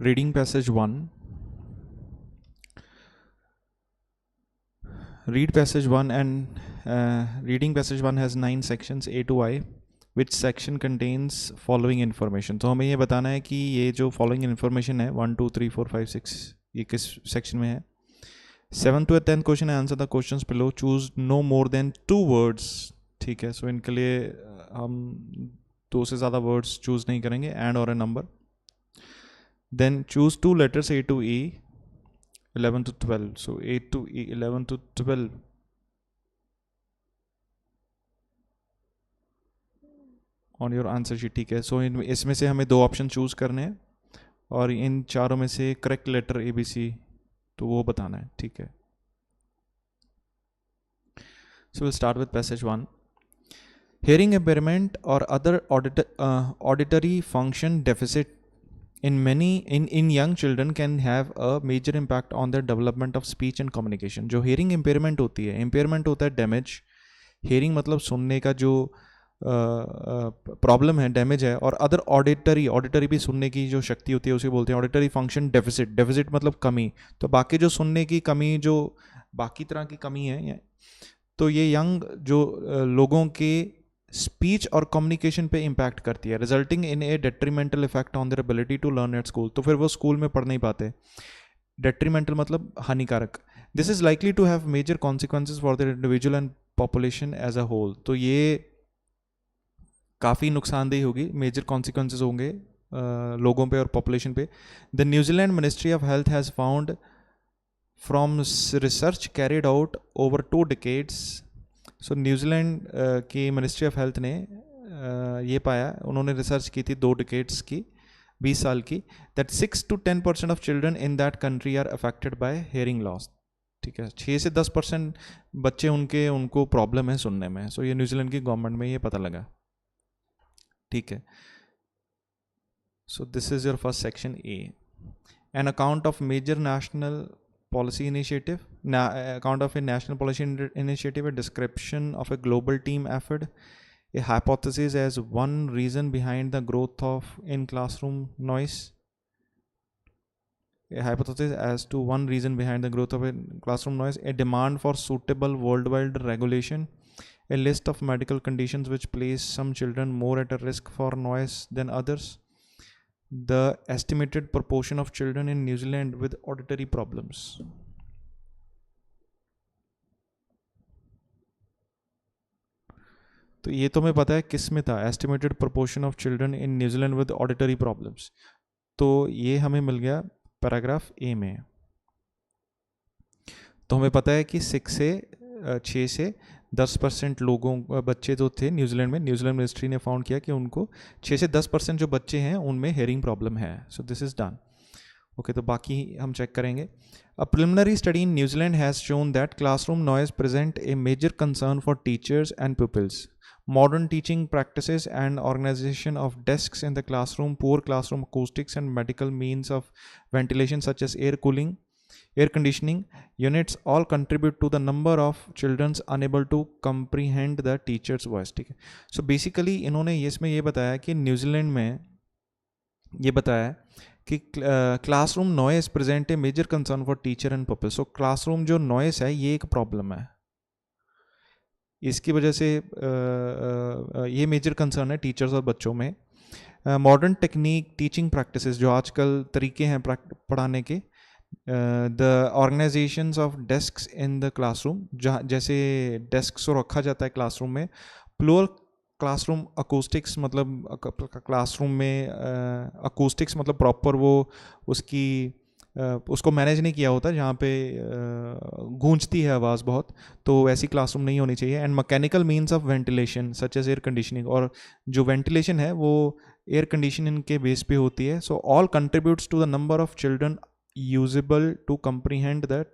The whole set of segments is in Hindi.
Reading passage 1. Read passage 1 and reading passage 1 has 9 sections A to I. Which section contains following information? तो हमें ये बताना है कि ये जो following information है 1 2 3 4 5 6 ये किस section में है. 7th to 10th question है. Answer the questions below. Choose no more than 2 words. ठीक है. So इनके लिए हम 2 से ज़्यादा words choose नहीं करेंगे. And or a number. Then choose 2 letters A to E. 11 to 12. So A to E 11 to 12. On your answer sheet. ठीक है. सो इसमें से हमें 2 ऑप्शन चूज करने हैं और इन चारों में से करेक्ट लेटर ABC तो वो बताना है. ठीक है. So will start with passage 1. Hearing impairment और other auditory function deficit in young children can have a major impact on their development of speech and communication. जो hearing impairment होती है, impairment होता है damage. hearing मतलब सुनने का जो प्रॉब्लम है, डैमेज है. और अदर ऑडिटरी भी सुनने की जो शक्ति होती है उसे बोलते हैं ऑडिटरी फंक्शन डेफिसिट. डेफिसिट मतलब कमी. तो बाकी जो सुनने की कमी, जो बाकी तरह की कमी है, तो ये यंग जो लोगों के स्पीच और कम्युनिकेशन पे इम्पैक्ट करती है, resulting in a detrimental effect on their ability to learn at school. तो फिर वो स्कूल में पढ़ नहीं पाते. डेट्रीमेंटल मतलब हानिकारक. This is likely to have major consequences for the individual and population as a whole. तो ये काफ़ी नुकसानदेही होगी, मेजर कॉन्सिक्वेंसेज होंगे लोगों पे और पॉपुलेशन पे. The New Zealand ministry of health has found from research carried out over 2 decades. So New Zealand की मिनिस्ट्री ऑफ हेल्थ ने ये पाया, उन्होंने रिसर्च की थी 2 decades की, 20 साल की, that 6 to 10% of children in that country are affected by hearing loss. ठीक है. 6 से 10% बच्चे उनको प्रॉब्लम है सुनने में. सो ये न्यूजीलैंड की गवर्नमेंट में ये पता लगा. ठीक है. So this is your first section A. An account of major national policy initiative, account of a national policy initiative, a description of a global team effort, a hypothesis as one reason behind the growth of in classroom noise, a hypothesis as to one reason behind the growth of in classroom noise, a demand for suitable worldwide regulation, a list of medical conditions which place some children more at a risk for noise than others, the estimated proportion of children in New Zealand with auditory problems. तो ये तो हमें पता है किस में था, estimated proportion of children in New Zealand with auditory problems. तो ये हमें मिल गया पैराग्राफ ए में. तो हमें पता है कि 6 से 10% लोगों बच्चे जो थे न्यूजीलैंड में, न्यूजीलैंड मिनिस्ट्री ने फाउंड किया कि उनको 6 से 10% जो बच्चे हैं उनमें हेयरिंग प्रॉब्लम है. So this is done. Okay. तो बाकी हम चेक करेंगे. A preliminary study in New Zealand has shown that classroom noise present a major concern for teachers and pupils. Modern teaching practices and organization of desks in the classroom, poor classroom acoustics and medical means of ventilation such as air conditioning units all contribute to the number of children unable to comprehend the teacher's voice. ठीक है. So basically इन्होंने इसमें ये बताया कि न्यूजीलैंड में ये बताया कि classroom noise present a major concern for teacher and people. So classroom जो नॉइस है ये एक प्रॉब्लम है. इसकी वजह से ये मेजर कंसर्न है टीचर्स और बच्चों में. मॉडर्न टेक्निक टीचिंग प्रैक्टिसेस, जो आजकल तरीके हैं पढ़ाने के, the organisations of desks in the classroom, जहाँ जैसे डेस्क्स रखा जाता है क्लासरूम में. प्लूरल क्लासरूम अकूस्टिक्स मतलब क्लासरूम में अकूस्टिक्स मतलब प्रॉपर वो उसको मैनेज नहीं किया होता, जहाँ पे गूंजती है आवाज़ बहुत, तो ऐसी क्लासरूम नहीं होनी चाहिए. And mechanical means of ventilation such as air conditioning, और जो वेंटिलेशन है वो एयर कंडीशनिंग के बेस पे होती है. So all contributes to the number of children usable to comprehend the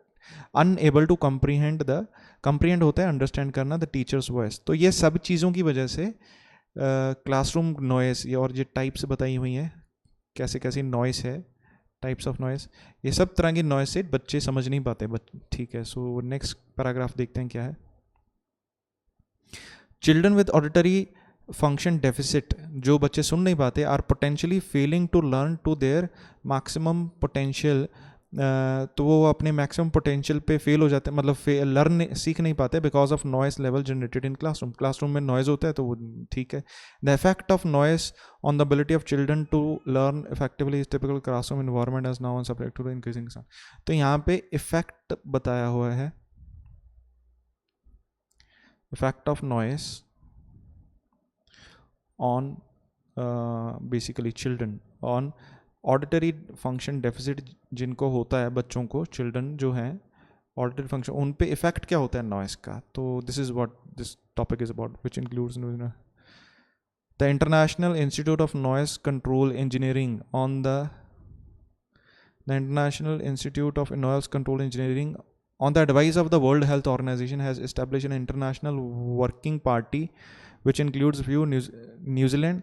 unable to comprehend होता है अंडरस्टैंड करना द टीचर्स वॉइस. तो ये सब चीज़ों की वजह से क्लासरूम नॉइस, और ये टाइप्स बताई हुई हैं कैसे कैसी नॉइस है, टाइप्स ऑफ नॉइस, ये सब तरह की नॉइस से बच्चे समझ नहीं पाते. ठीक है. सो नेक्स्ट पैराग्राफ देखते हैं क्या है. Children with auditory function deficit, जो बच्चे सुन नहीं पाते, are potentially failing to learn to their maximum potential, तो वो अपने मैक्सिमम पोटेंशियल पे फेल हो जाते हैं, मतलब लर्न सीख नहीं पाते because of noise level generated in classroom. Classroom में नॉइज़ होता है तो वो ठीक है। The effect of noise on the ability of children to learn effectively is typical classroom environment as now subject to the increasing sound. तो यहाँ पे इफेक्ट बताया हुआ है, effect of noise on basically children on auditory function deficit, जिनको होता है बच्चों को, चिल्ड्रन जो हैं ऑडिटरी फंक्शन, उन पे इफेक्ट क्या होता है नॉइस का। तो this is what this topic is about, which includes the international institute of noise control engineering on the International Institute of Noise Control Engineering on the advice of the World Health Organization has established an international working party which includes few New Zealand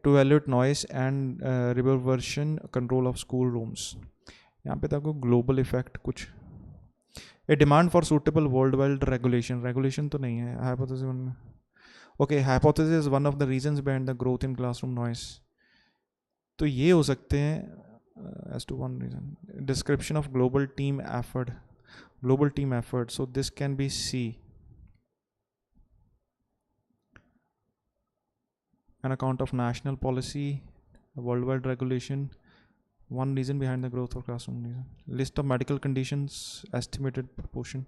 to evaluate noise and reverberation control of school rooms. यहाँ पे तक ग्लोबल इफेक्ट कुछ, a demand for suitable world wide regulation तो नहीं है। Hypothesis, okay, hypothesis is one of the reasons behind the growth in classroom noise. तो ये हो सकते हैं as to one reason. Description of global team effort, so this can be C, an account of national policy, worldwide regulation, one reason behind the growth of classroom reason, list of medical conditions, estimated proportion.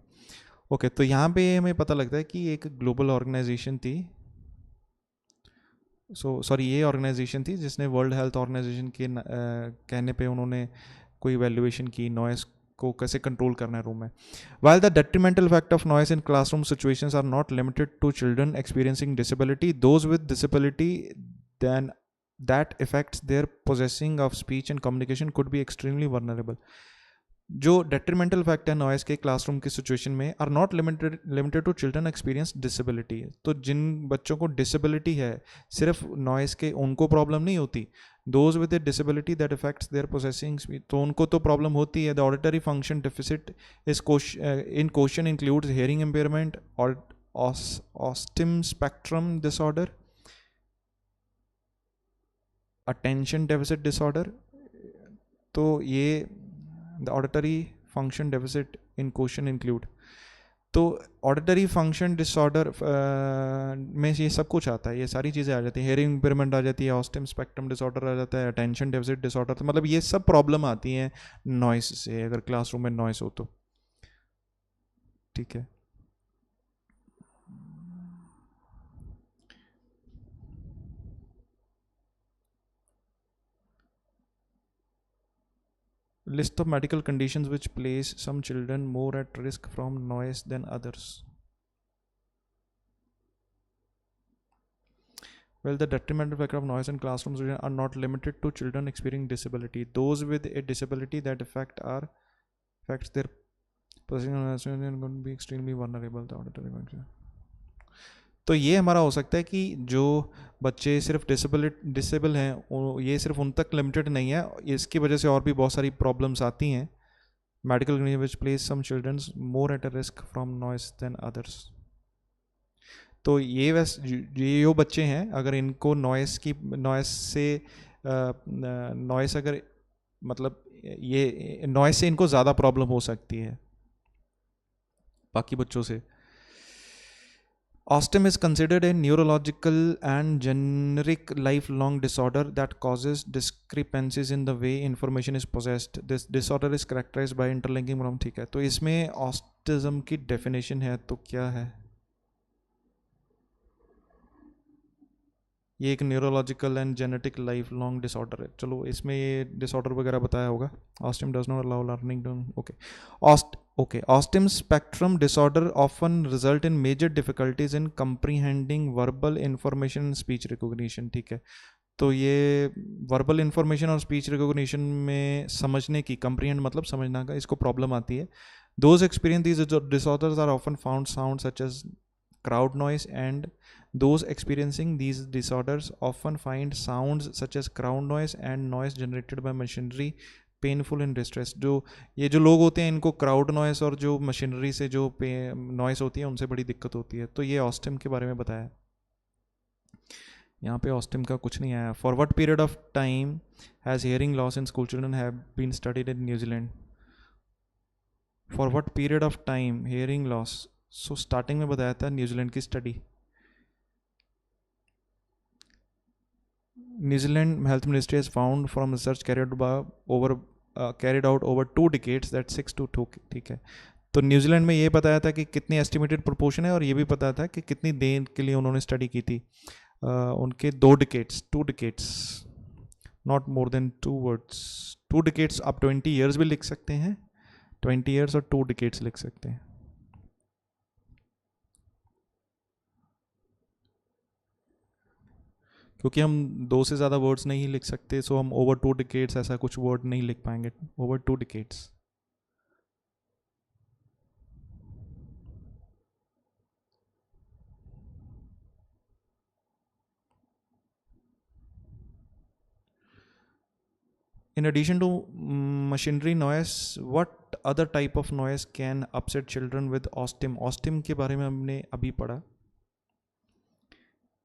Okay, तो यहाँ पे हमें पता लगता है कि एक ग्लोबल ऑर्गेनाइजेशन थी, ये ऑर्गेनाइजेशन थी जिसने वर्ल्ड हेल्थ ऑर्गेनाइजेशन के कहने पे उन्होंने कोई वैल्यूएशन की नॉइस को कैसे कंट्रोल करना है रूम में। While the detrimental effect of noise in classroom situations are not limited to children experiencing disability, those with disability then that affects their possessing of speech and communication could be extremely vulnerable. जो डेट्रीमेंटल फैक्ट है नॉइस के क्लासरूम की सिचुएशन में are not limited to children experience disability. तो जिन बच्चों को डिसेबिलिटी है सिर्फ नॉइस के उनको प्रॉब्लम नहीं होती, those with a disability that affects their processing speech, तो उनको तो प्रॉब्लम होती है। The auditory function deficit is in question includes hearing impairment और ऑस्टिम spectrum disorder, attention deficit disorder. तो ये the auditory function deficit in question include, तो ऑडिटरी फंक्शन डिसऑर्डर में ये सब कुछ आता है, ये सारी चीज़ें आ जाती हैं, हेयरिंग इम्पेयरमेंट आ जाती है, ऑस्टिम स्पेक्ट्रम डिसऑर्डर आ जाता है, अटेंशन डेफिसिट डिसऑर्डर, तो मतलब ये सब प्रॉब्लम आती हैं नॉइस से, अगर क्लासरूम में नॉइस हो तो। ठीक है, list of medical conditions which place some children more at risk from noise than others. Well, the detrimental effect of noise in classrooms are not limited to children experiencing disability. Those with a disability that affects their person going to be extremely vulnerable to auditory function. तो ये हमारा हो सकता है कि जो बच्चे सिर्फ डिसेबल हैं ये सिर्फ उन तक लिमिटेड नहीं है, इसकी वजह से और भी बहुत सारी प्रॉब्लम्स आती हैं। Medical condition which place some childrens more at a risk from noise than others. तो ये जो बच्चे हैं अगर इनको नॉइस अगर मतलब ये नॉइस से इनको ज़्यादा प्रॉब्लम हो सकती है बाकी बच्चों से। Autism is considered a neurological and generic lifelong disorder that causes discrepancies in the way information is processed. This disorder is characterized by interlinking from, ठीक है, तो इसमें ऑस्टिज्म की डेफिनेशन है तो क्या है? ये एक neurological and genetic life long disorder है। चलो इसमें ये डिसऑर्डर वगैरह बताया होगा। ऑस्टिम does not allow learning to, okay ऑस्टिम spectrum disorder often result in major difficulties in comprehending verbal information and speech recognition. ठीक है, तो ये वर्बल इंफॉर्मेशन और स्पीच रिकॉग्निशन में समझने की, कंप्रीहेंड मतलब समझना का, इसको प्रॉब्लम आती है। Those experience these disorders are often found sound such as crowd noise, and those experiencing these disorders often find sounds such as crowd noise and noise generated by machinery painful and distress। जो ये जो लोग होते हैं इनको क्राउड नॉइस और जो मशीनरी से जो नॉइस होती है उनसे बड़ी दिक्कत होती है। तो ये ऑस्टिम के बारे में बताया। यहाँ पे ऑस्टिम का कुछ नहीं आया. For what period of time has hearing loss in school children have been studied in New Zealand. For what period of time hearing loss. So starting में बताया था न्यूजीलैंड की study. New Zealand health ministry has found from research carried out over 2 decades that 6 to 2. ठीक है, तो न्यूजीलैंड में ये बताया था कि कितनी एस्टिमेटेड प्रोपोर्शन है, और ये भी पता था कि कितनी देर के लिए उन्होंने स्टडी की थी. उनके 2 decades, not more than 2 words. 2 decades आप 20 years भी लिख सकते हैं, 20 years और 2 decades लिख सकते हैं. क्योंकि हम 2 से ज़्यादा वर्ड्स नहीं लिख सकते, सो हम ओवर 2 decades ऐसा कुछ वर्ड नहीं लिख पाएंगे. Over 2 decades. In addition to machinery noise, what other type of noise can upset children with OSTIM? OSTIM के बारे में हमने अभी पढ़ा.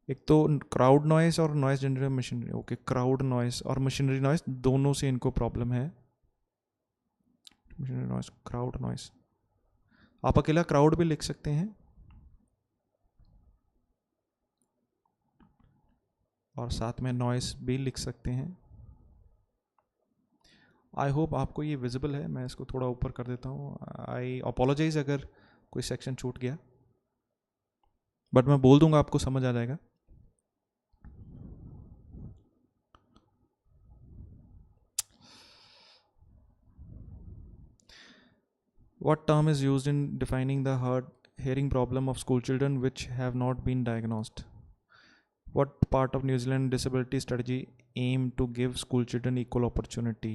एक तो क्राउड नॉइस और noise generator machinery. Okay, crowd noise और मशीनरी नॉइस दोनों से इनको प्रॉब्लम है. Machinery noise, crowd noise. आप अकेला क्राउड भी लिख सकते हैं और साथ में नॉइस भी लिख सकते हैं. आई होप आपको ये विजिबल है. मैं इसको थोड़ा ऊपर कर देता हूँ. आई अपोलोजाइज अगर कोई सेक्शन छूट गया, बट मैं बोल दूंगा, आपको समझ आ जाएगा. What term is used in defining the hearing problem of school children which have not been diagnosed? What part of New Zealand disability strategy aim to give school children equal opportunity?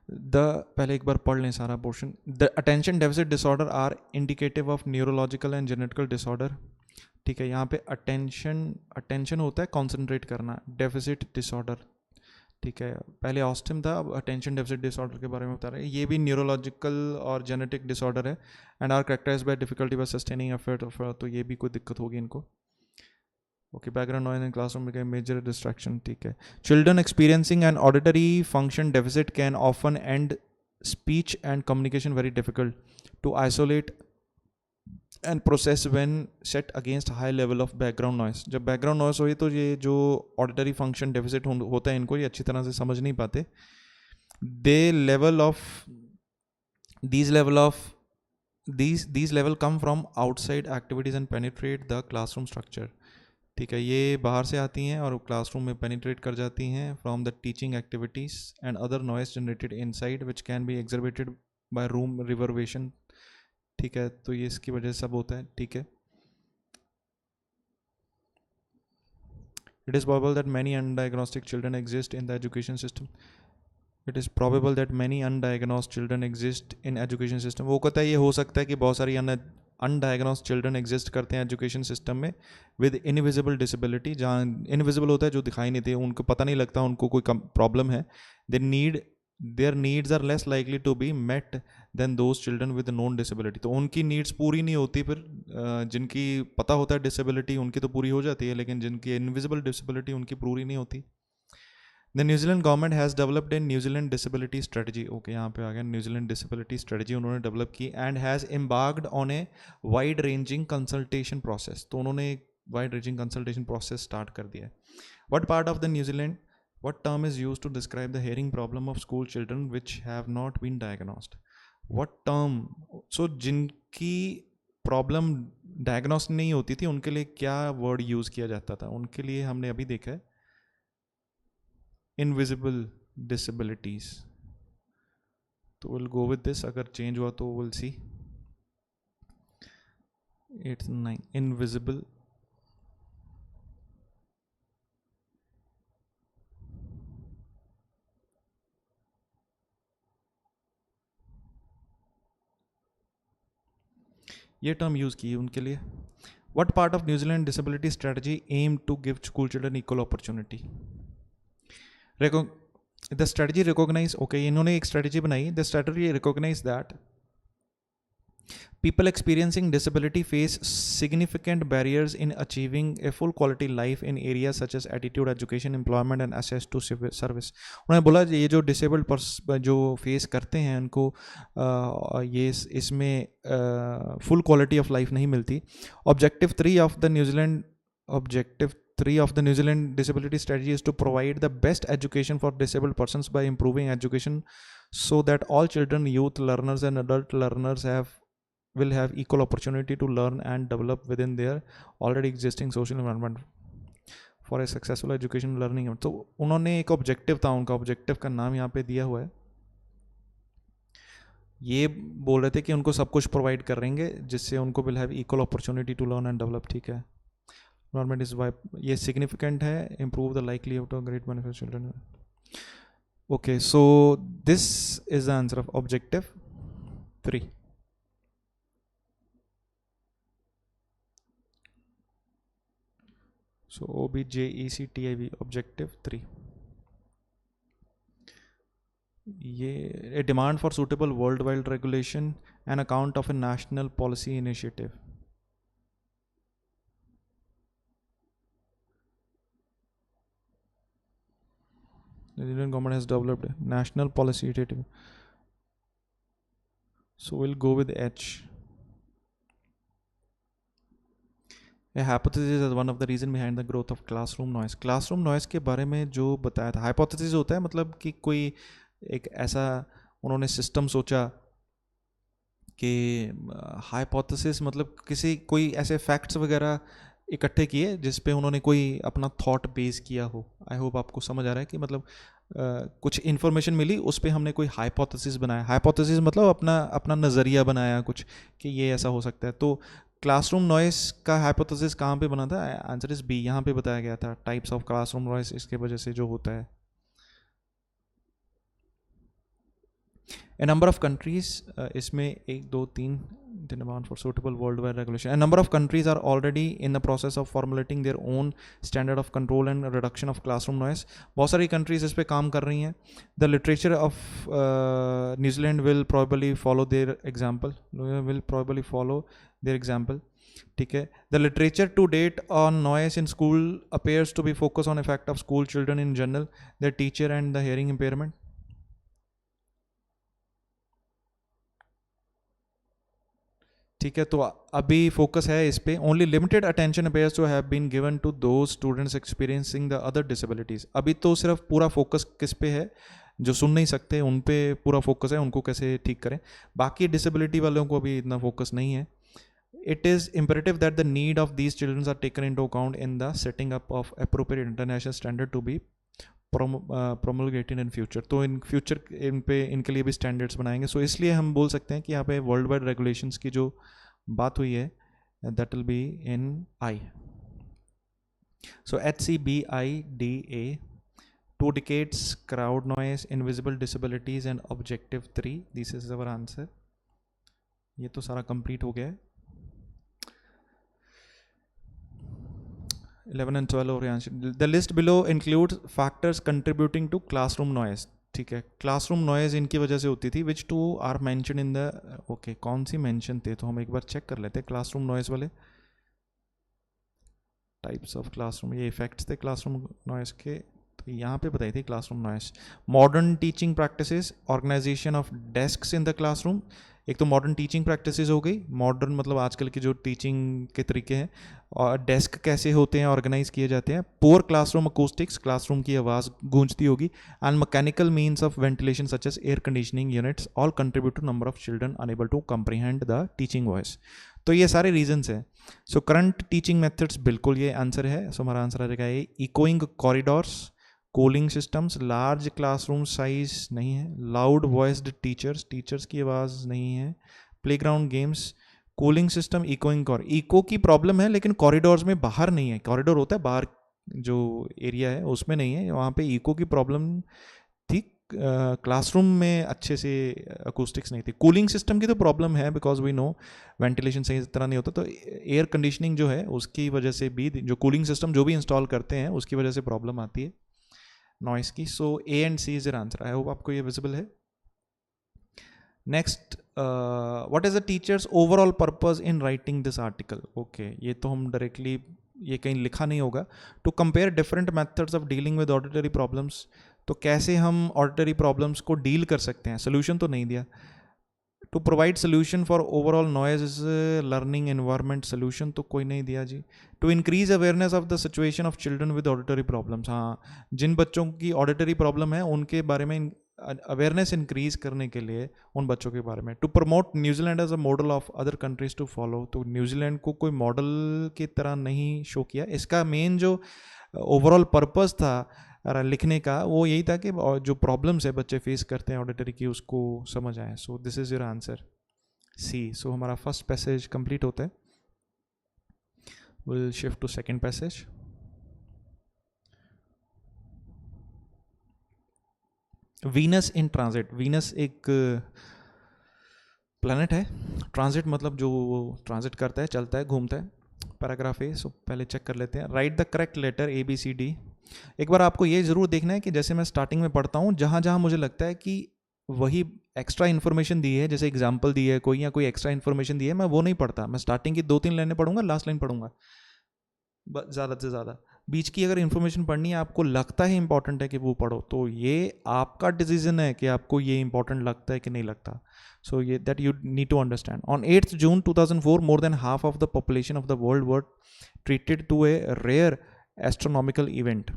पहले एक बार पढ़ लें सारा portion. The attention deficit disorder are indicative of neurological and genetical disorder. ठीक है, यहाँ पे अटेंशन होता है कॉन्सेंट्रेट करना. डेफिसिट डिसऑर्डर, ठीक है, पहले ऑस्टिम था, अब अटेंशन डेफिसिट डिसऑर्डर के बारे में बता रहे हैं. ये भी न्यूरोलॉजिकल और जेनेटिक डिसऑर्डर है and are characterize by difficulty by sustaining effort. तो ये भी कोई दिक्कत होगी इनको. Okay, background noise in classroom become major distraction. ठीक है. Children experiencing an auditory function deficit can often and speech and communication very difficult to isolate and process when set against high level of background noise. जब बैकग्राउंड नॉइस हुई तो ये जो ऑडिटरी फंक्शन डेफिसिट होता है इनको ये अच्छी तरह से समझ नहीं पाते. These level come from outside activities and penetrate the classroom structure. ठीक है, ये बाहर से आती हैं और क्लासरूम में पेनिट्रेट कर जाती हैं from the teaching activities and other noise generated inside which can be exaggerated by room reverberation. ठीक है, तो ये इसकी वजह से सब होता है. ठीक है. It is probable that many undiagnosed children exist in the education system. It is probable that many undiagnosed children exist in education system. वो कहता है ये हो सकता है कि बहुत सारी अनडायग्नोस्ड चिल्ड्रन एग्जिस्ट करते हैं एजुकेशन सिस्टम में विद इनविजिबल डिसेबिलिटी. जहाँ इनविजिबल होता है, जो दिखाई नहीं देते, उनको पता नहीं लगता उनको कोई प्रॉब्लम है. Their needs are less likely to be met than those children with known disability. तो उनकी नीड्स पूरी नहीं होती. फिर जिनकी पता होता है डिसेबिलिटी उनकी तो पूरी हो जाती है, लेकिन जिनकी इनविजिबल डिसेबिलिटी उनकी पूरी नहीं होती. The New Zealand government has developed a New Zealand disability strategy. Okay, यहाँ पे आ गया न्यूजीलैंड डिसेबिलिटी स्ट्रेटजी उन्होंने डेवलप की and has embarked on a wide ranging consultation process. तो उन्होंने एक wide ranging consultation process start कर दिया है. What part of the New Zealand, what term is use to describe the hearing problem of school children which have not been diagnosed. What term, so जिनकी प्रॉब्लम डायग्नोस नहीं होती थी उनके लिए क्या वर्ड यूज़ किया जाता था. उनके लिए हमने अभी देखा है invisible disabilities. तो we'll go with this. अगर चेंज हुआ तो we'll see. 8 9 invisible ये टर्म यूज़ की है उनके लिए. What part of New Zealand disability strategy aim to give school children equal opportunity? The strategy recognize, okay, इन्होंने एक strategy बनाई. The strategy recognize that People experiencing disability face significant barriers in achieving a full quality life in areas such as attitude, education, employment and access to service. उन्होंने बोला ये जो disabled जो फेस करते हैं उनको ये इसमें full quality of life नहीं मिलती. Objective 3 of the New Zealand disability strategy is to provide the best education for disabled persons by improving education so that all children, youth learners and adult learners will have equal opportunity to learn and develop within their already existing social environment for a successful education learning. तो उन्होंने एक ऑब्जेक्टिव था, उनका ऑब्जेक्टिव का नाम यहाँ पे दिया हुआ है. ये बोल रहे थे कि उनको सब कुछ प्रोवाइड करेंगे जिससे उनको will have equal opportunity to learn and develop. ठीक है, गवर्नमेंट इज वाई ये सिग्निफिकेंट है, improve the likelihood of great benefit children. Okay, so this is the answer of objective 3. So OBJECTIV objective 3. A demand for suitable worldwide regulation and account of a national policy initiative. The Indian government has developed a national policy initiative. So we'll go with H. A hypothesis is one of the reason behind the growth of classroom noise. Classroom noise के बारे में जो बताया था, hypothesis होता है मतलब कि कोई एक ऐसा उन्होंने सिस्टम सोचा कि hypothesis मतलब कोई ऐसे फैक्ट्स वगैरह इकट्ठे किए जिस पे उन्होंने कोई अपना थॉट बेस किया हो. आई होप आपको समझ आ रहा है कि मतलब कुछ इन्फॉर्मेशन मिली उस पे हमने कोई हाइपोथेसिस बनाया. हाइपोथेसिस मतलब अपना नज़रिया बनाया कुछ कि ये ऐसा हो सकता है. तो क्लासरूम नॉइस का हाइपोथेसिस कहाँ पे बना था? Answer is B. यहाँ पे बताया गया था टाइप्स ऑफ क्लासरूम नॉइस इसके वजह से जो होता है. A number of countries, इसमें 1, 2, 3 demand for suitable worldwide regulation. A number of countries are already in the process of formulating their own standard of control and reduction of classroom noise. बहुत सारी countries इस पे काम कर रही हैं. The literature of New Zealand will probably follow their example. ठीक है. The literature to date on noise in school appears to be focused on effect of school children in general, their teacher and the hearing impairment. ठीक है, तो अभी फोकस है इस पे. Only limited attention appears to have been given to those students experiencing the other disabilities. अभी तो सिर्फ पूरा फोकस किस पे है? जो सुन नहीं सकते उन पे पूरा फोकस है, उनको कैसे ठीक करें. बाकी डिसेबिलिटी वालों को अभी इतना फोकस नहीं है. It is imperative that the need of these children are taken into account in the setting up of appropriate international standard to be promulgated in future. तो इन फ्यूचर इनके लिए भी स्टैंडर्ड्स बनाएंगे. सो इसलिए हम बोल सकते हैं कि यहाँ पे वर्ल्ड वाइड रेगुलेशंस की जो बात हुई है that will be in I. So HCBIDA 2 decades crowd noise, invisible disabilities and objective 3. This is our answer. ये तो सारा कंप्लीट हो गया है. 11 and 12 over answer. The list below includes factors contributing to classroom noise. ठीक है, क्लासरूम नॉइज इनकी वजह से होती थी. Which 2 are mention in the okay, कौन सी मेंशन थे तो हम एक बार चेक कर लेते हैं. क्लासरूम नॉइज वाले टाइप्स ऑफ क्लासरूम, ये इफेक्ट्स थे क्लासरूम नॉइज के. तो यहाँ पे बताई थी classroom noise. Modern teaching practices, organization of desks in the classroom. एक तो मॉडर्न टीचिंग प्रैक्टिसेस हो गई. मॉडर्न मतलब आजकल की जो टीचिंग के तरीके हैं, और डेस्क कैसे होते हैं, ऑर्गेनाइज किए जाते हैं. पुअर क्लासरूम अकूस्टिक्स, क्लासरूम की आवाज़ गूंजती होगी. And mechanical means of ventilation such as air conditioning units all contribute to number of children unable to comprehend the teaching voice. तो ये सारे रीजंस हैं. सो करंट टीचिंग मेथड्स, बिल्कुल ये आंसर है. सो हमारा आंसर आ जाएगा ये. Echoing corridors, cooling systems, large classroom size नहीं है. लाउड वॉइस्ड टीचर्स, टीचर्स की आवाज़ नहीं है. Playground games, cooling system, echoing echo की प्रॉब्लम है लेकिन कॉरिडोर्स में बाहर नहीं है. कॉरिडोर होता है बाहर जो एरिया है उसमें नहीं है, वहाँ पे इको की प्रॉब्लम थी. क्लासरूम में अच्छे से अकूस्टिक्स नहीं थी. कूलिंग सिस्टम की तो प्रॉब्लम है बिकॉज वी नो वेंटिलेशन सही तरह नहीं होता. तो एयर कंडीशनिंग जो है उसकी वजह से भी, जो कूलिंग सिस्टम जो भी इंस्टॉल करते हैं उसकी वजह से प्रॉब्लम आती है नॉइस की. So A and C is your answer. I hope आपको ये विजिबल है. Next, what is the teacher's overall purpose in writing this article? Okay, ये तो हम डायरेक्टली, ये कहीं लिखा नहीं होगा. To compare different methods of dealing with auditory problems, तो कैसे हम ऑडिटरी प्रॉब्लम्स को डील कर सकते हैं, सोल्यूशन तो नहीं दिया. To provide solution for overall noise learning environment, solution तो कोई नहीं दिया जी. To increase awareness of the situation of children with auditory problems, हाँ, जिन बच्चों की ऑडिटरी प्रॉब्लम है उनके बारे में अवेयरनेस इंक्रीज करने के लिए उन बच्चों के बारे में. To promote New Zealand as a model of other countries to follow, तो न्यूजीलैंड को कोई मॉडल की तरह नहीं शो किया. इसका मेन जो ओवरऑल पर्पस था लिखने का वो यही था कि जो प्रॉब्लम्स है बच्चे फेस करते हैं ऑडिटरी की उसको समझ आए. So this is your answer C. So हमारा फर्स्ट पैसेज कंप्लीट होता है. Will shift to second passage. Venus in transit. Venus एक प्लैनेट है. ट्रांजिट मतलब जो ट्रांजिट करता है, चलता है, घूमता है. पैराग्राफ ए. सो पहले चेक कर लेते हैं. Write the correct letter A B C D. एक बार आपको ये ज़रूर देखना है कि जैसे मैं स्टार्टिंग में पढ़ता हूँ, जहाँ जहाँ मुझे लगता है कि वही एक्स्ट्रा इन्फॉर्मेशन दी है, जैसे एग्जाम्पल दी है कोई या कोई एक्स्ट्रा इन्फॉर्मेशन दी है, मैं वो नहीं पढ़ता. मैं स्टार्टिंग की 2-3 लाइनें पढ़ूंगा, लास्ट लाइन पढ़ूंगा ज़्यादा से ज़्यादा. बीच की अगर इन्फॉर्मेशन पढ़नी है, आपको लगता है इंपॉर्टेंट है कि वो पढ़ो, तो ये आपका डिसीजन है कि आपको ये इंपॉर्टेंट लगता है कि नहीं लगता. सो ये that you need to understand. On 8th June 2004, more than half of the population of the world were treated to a rare astronomical event.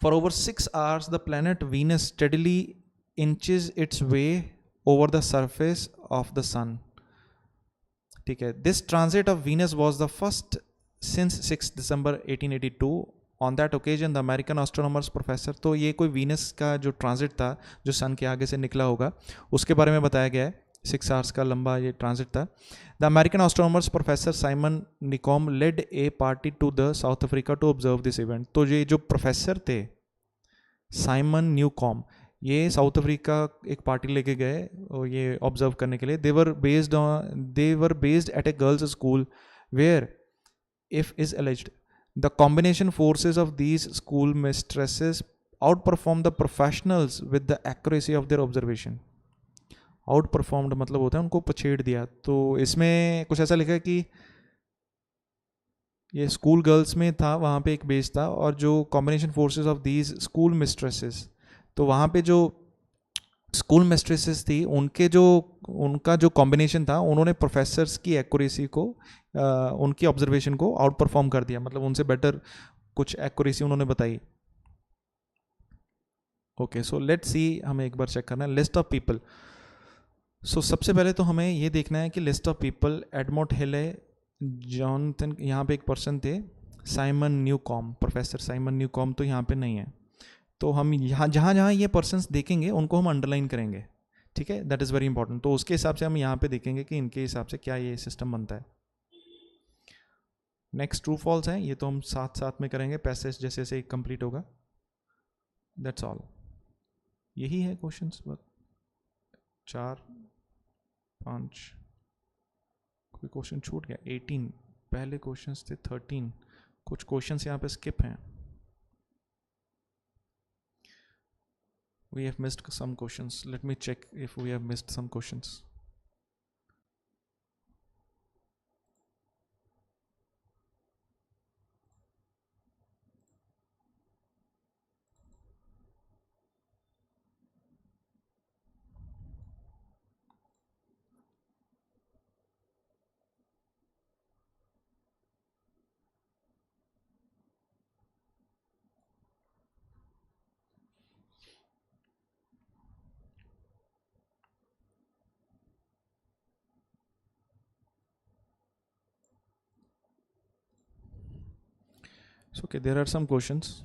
For over 6 hours, the planet Venus steadily inches its way over the surface of the sun. ठीक है. This transit of Venus was the first since 6 December 1882. On that occasion, the American astronomers professor, तो ये कोई वीनस का जो ट्रांजिट था जो सन के आगे से निकला होगा उसके बारे में बताया गया है. 6 आवर्स का लंबा ये ट्रांजिट था. The American astronomers professor Simon Newcomb led a party to the South Africa to observe this event. तो ये जो प्रोफेसर थे साइमन न्यूकॉम, ये साउथ अफ्रीका एक पार्टी लेके गए और ये ऑब्जर्व करने के लिए. They were based at a girls school where if is alleged the combination forces of these school mistresses outperformed the professionals with the accuracy of their observation. Out performed मतलब होता है उनको पछेड़ दिया. तो इसमें कुछ ऐसा लिखा है कि ये स्कूल गर्ल्स में था, वहाँ पे एक बेस था, और जो combination forces of these school mistresses, तो वहाँ पे जो स्कूल मिस्ट्रेसेस थी उनका जो कॉम्बिनेशन था, उन्होंने प्रोफेसर्स की एक्यूरेसी को उनकी ऑब्जर्वेशन को आउट परफॉर्म कर दिया, मतलब उनसे बेटर कुछ एक्यूरेसी उन्होंने बताई. ओके, सो लेट्स सी, हमें एक बार चेक करना है. List of people. सो सबसे पहले तो हमें ये देखना है कि लिस्ट ऑफ पीपल, एडमोंड हिले, जॉनथन, यहाँ पे एक पर्सन थे, Simon Newcom, professor Simon Newcom तो यहाँ पे नहीं है. तो हम यहाँ जहाँ जहाँ ये पर्सन्स देखेंगे उनको हम अंडरलाइन करेंगे. ठीक है, दैट इज़ वेरी इंपॉर्टेंट. तो उसके हिसाब से हम यहाँ पे देखेंगे कि इनके हिसाब से क्या ये सिस्टम बनता है. नेक्स्ट ट्रू फॉल्स है, ये तो हम साथ साथ में करेंगे, पैसेज जैसे जैसे कंप्लीट होगा. That's all. यही है क्वेश्चंस. बस 4-5, कोई क्वेश्चन छूट गया. 18 पहले क्वेश्चंस थे. 13 कुछ क्वेश्चंस यहाँ पे स्किप हैं. We have missed some questions. Let me check if we have missed some questions. So, okay, there are some questions.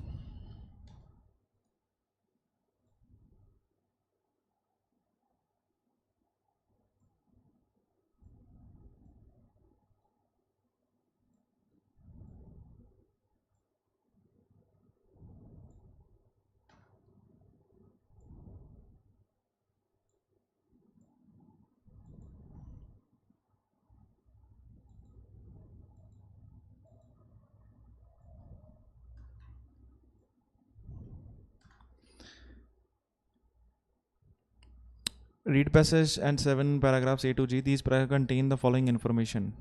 read passage and 7 paragraphs A to G. These paragraphs contain the following information.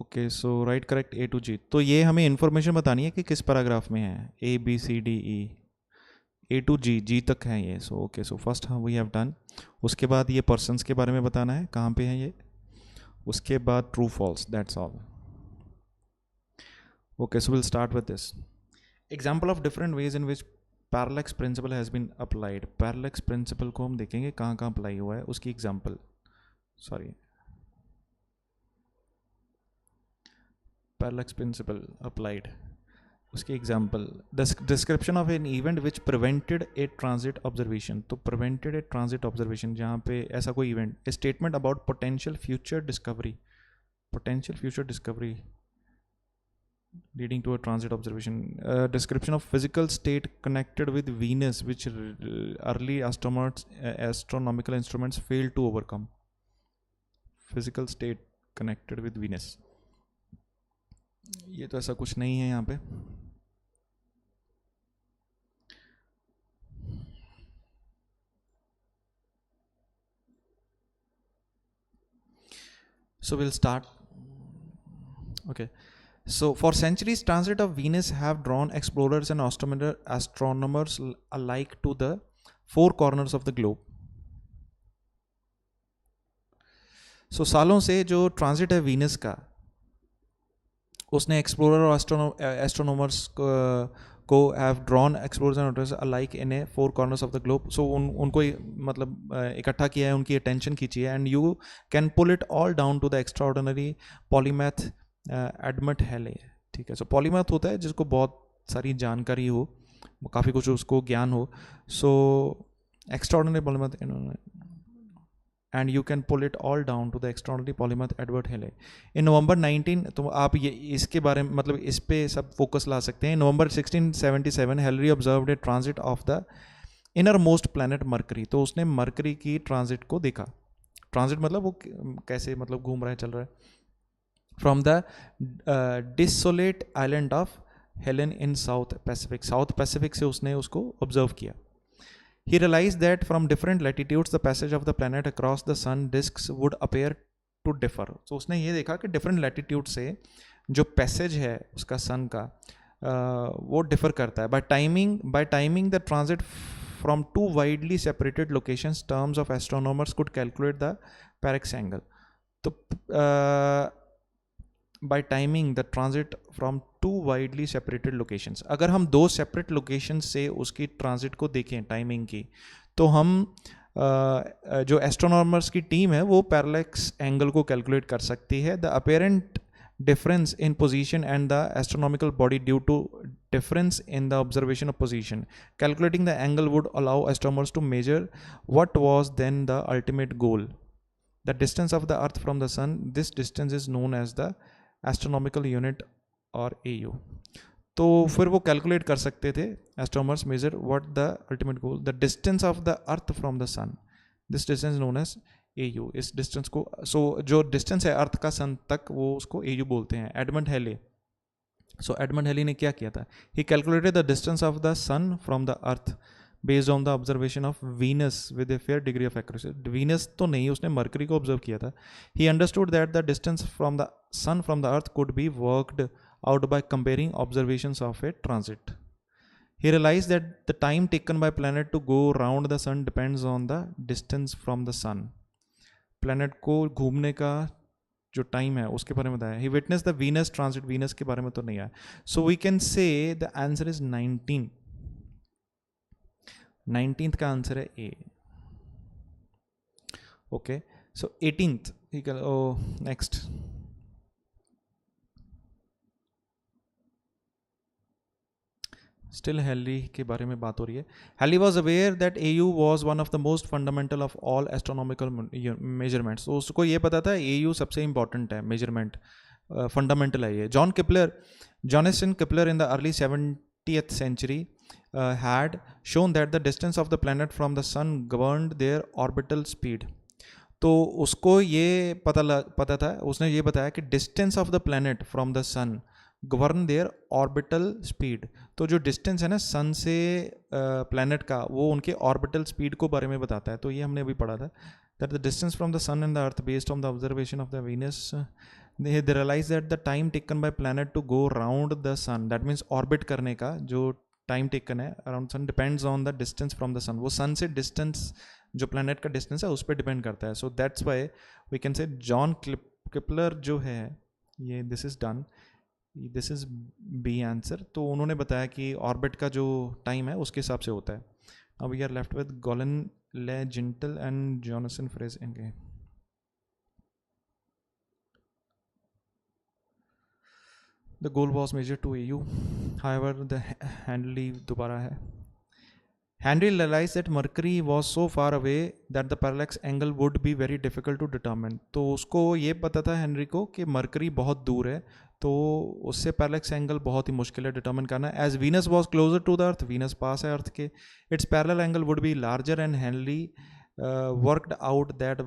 Okay so right correct A to G. तो ये हमें इन्फॉर्मेशन बतानी है कि किस पैराग्राफ में है. A B C D E A to G, G तक है ये. सो ओके सो फर्स्ट हाँ वी हैव डन. उसके बाद ये पर्सन्स के बारे में बताना है, कहाँ पे है ये. उसके बाद true false, that's all. Okay so will start with this. Example of different ways in which parallax principle has been applied. Parallax principle को हम देखेंगे कहाँ कहाँ अप्लाई हुआ है, उसकी example. Sorry, parallax principle applied, उसकी example. Description of an event which prevented a transit observation. तो प्रिवेंटेड ए ट्रांजिट ऑब्जर्वेशन, जहाँ पे ऐसा कोई event. A statement about potential future discovery. Potential future discovery leading to a transit observation. Description of physical state connected with Venus which early astronomical instruments failed to overcome. Physical state connected with Venus. ये तो ऐसा कुछ नहीं है यहाँ पे. So we'll start. Okay. So for centuries, transit of Venus have drawn explorers and astronomers alike to the four corners of the globe. So सालों से जो ट्रांजिट है वीनस का, उसने एक्सप्लोरर और एस्ट्रोनॉमर्स को have drawn explorers and astronomers alike in a four corners of the globe. So उनको मतलब इकट्ठा किया है, उनकी अटेंशन खींची है. And you can pull it all down to the extraordinary polymath Edmond Halley. ठीक है. सो पॉलीमैथ होता है जिसको बहुत सारी जानकारी हो, काफ़ी कुछ उसको ज्ञान हो. So extraordinary polymath and you can pull it all down to the extraordinary polymath Edward Halley. In November 19, तो आप ये इसके बारे में मतलब इस पे सब फोकस ला सकते हैं. November 1677 Halley observed a transit of the innermost planet Mercury. तो उसने मरकरी की ट्रांजिट को देखा. ट्रांजिट मतलब वो कैसे मतलब घूम रहा है, चल रहा है. From the desolate island of Helen in South Pacific. South Pacific से उसने उसको ऑब्जर्व किया. He realized that from different latitudes the passage of the planet across the sun disks would appear to differ. So उसने ये देखा कि different latitude से जो passage है उसका sun का वो differ करता है. By timing the transit from two widely separated locations, terms of astronomers could calculate the parallax angle. तो by timing the transit from two widely separated locations, अगर हम दो separate locations से उसकी transit को देखें टाइमिंग की, तो हम जो एस्ट्रोनॉमर्स की टीम है वो पैरेलैक्स एंगल को कैलकुलेट कर सकती है. The apparent difference in position and the astronomical body due to difference in the observation of position. Calculating the angle would allow astronomers to measure what was then the ultimate goal, the distance of the earth from the sun. This distance is known as the astronomical unit or AU. तो फिर वो कैलकुलेट कर सकते थे astronomers measure what the ultimate goal, the distance of the earth from the sun. This distance known as AU. इस डिस्टेंस को जो डिस्टेंस है अर्थ का सन तक वो उसको AU बोलते हैं. एडमंड हैले. एडमंड हैले ने क्या किया था? He calculated the distance of the sun from the earth based on the observation of Venus with a fair degree of accuracy. Venus तो नहीं, उसने मरकरी को ऑब्जर्व किया था. He understood that the distance from the sun from the earth could be worked out by comparing observations of a transit. He realized that the time taken by planet to go round the sun depends on the distance from the sun. Planet को घूमने का जो टाइम है उसके बारे में बताया. He witnessed the Venus transit. Venus के बारे में तो नहीं आया. So we can say the answer is 19. 19th का आंसर है A. Okay. So 18th. Next. Still Halley के बारे में बात हो रही है. Halley was aware that AU was one of the most fundamental of all astronomical measurements. तो उसको ये पता था AU सबसे important है, measurement fundamental है ये. Johannes Kepler in the early 70th century had shown that the distance of the planet from the sun governed their orbital speed. तो उसको ये पता था, उसने ये बताया कि distance of the planet from the sun govern their orbital speed. तो जो डिस्टेंस है ना सन से प्लैनेट का, वो उनके ऑर्बिटल स्पीड को बारे में बताता है। तो ये हमने अभी पढ़ा था, that the distance from the sun and the earth based on the observation of the Venus, they realize that the time taken by planet to go round the sun, that means orbit करने का जो टाइम टेकन है around sun, depends on the distance from the sun. वो सन से डिस्टेंस, जो प्लैनेट का डिस्टेंस है उस पर डिपेंड करता है। So that's why we can say John Kepler जो है, ये this is done, this is B answer. तो उन्होंने बताया कि ऑर्बिट का जो टाइम है उसके हिसाब से होता है। अब वी आर लेफ्ट विद गोलन ले जिंटल एंड जॉनसन फ्रेज इनके। The goal was measured to AU. However, the Henry दोबारा है। Henry realized that Mercury was so far away that the parallax angle would be very difficult to determine. तो उसको ये पता था हेनरी को कि मरकरी बहुत दूर है, तो उससे पैरेलक्स एंगल बहुत ही मुश्किल है डिटर्मिन करना। As Venus was closer to the earth, Venus पास है अर्थ के, its parallel angle would be larger and Henry worked out that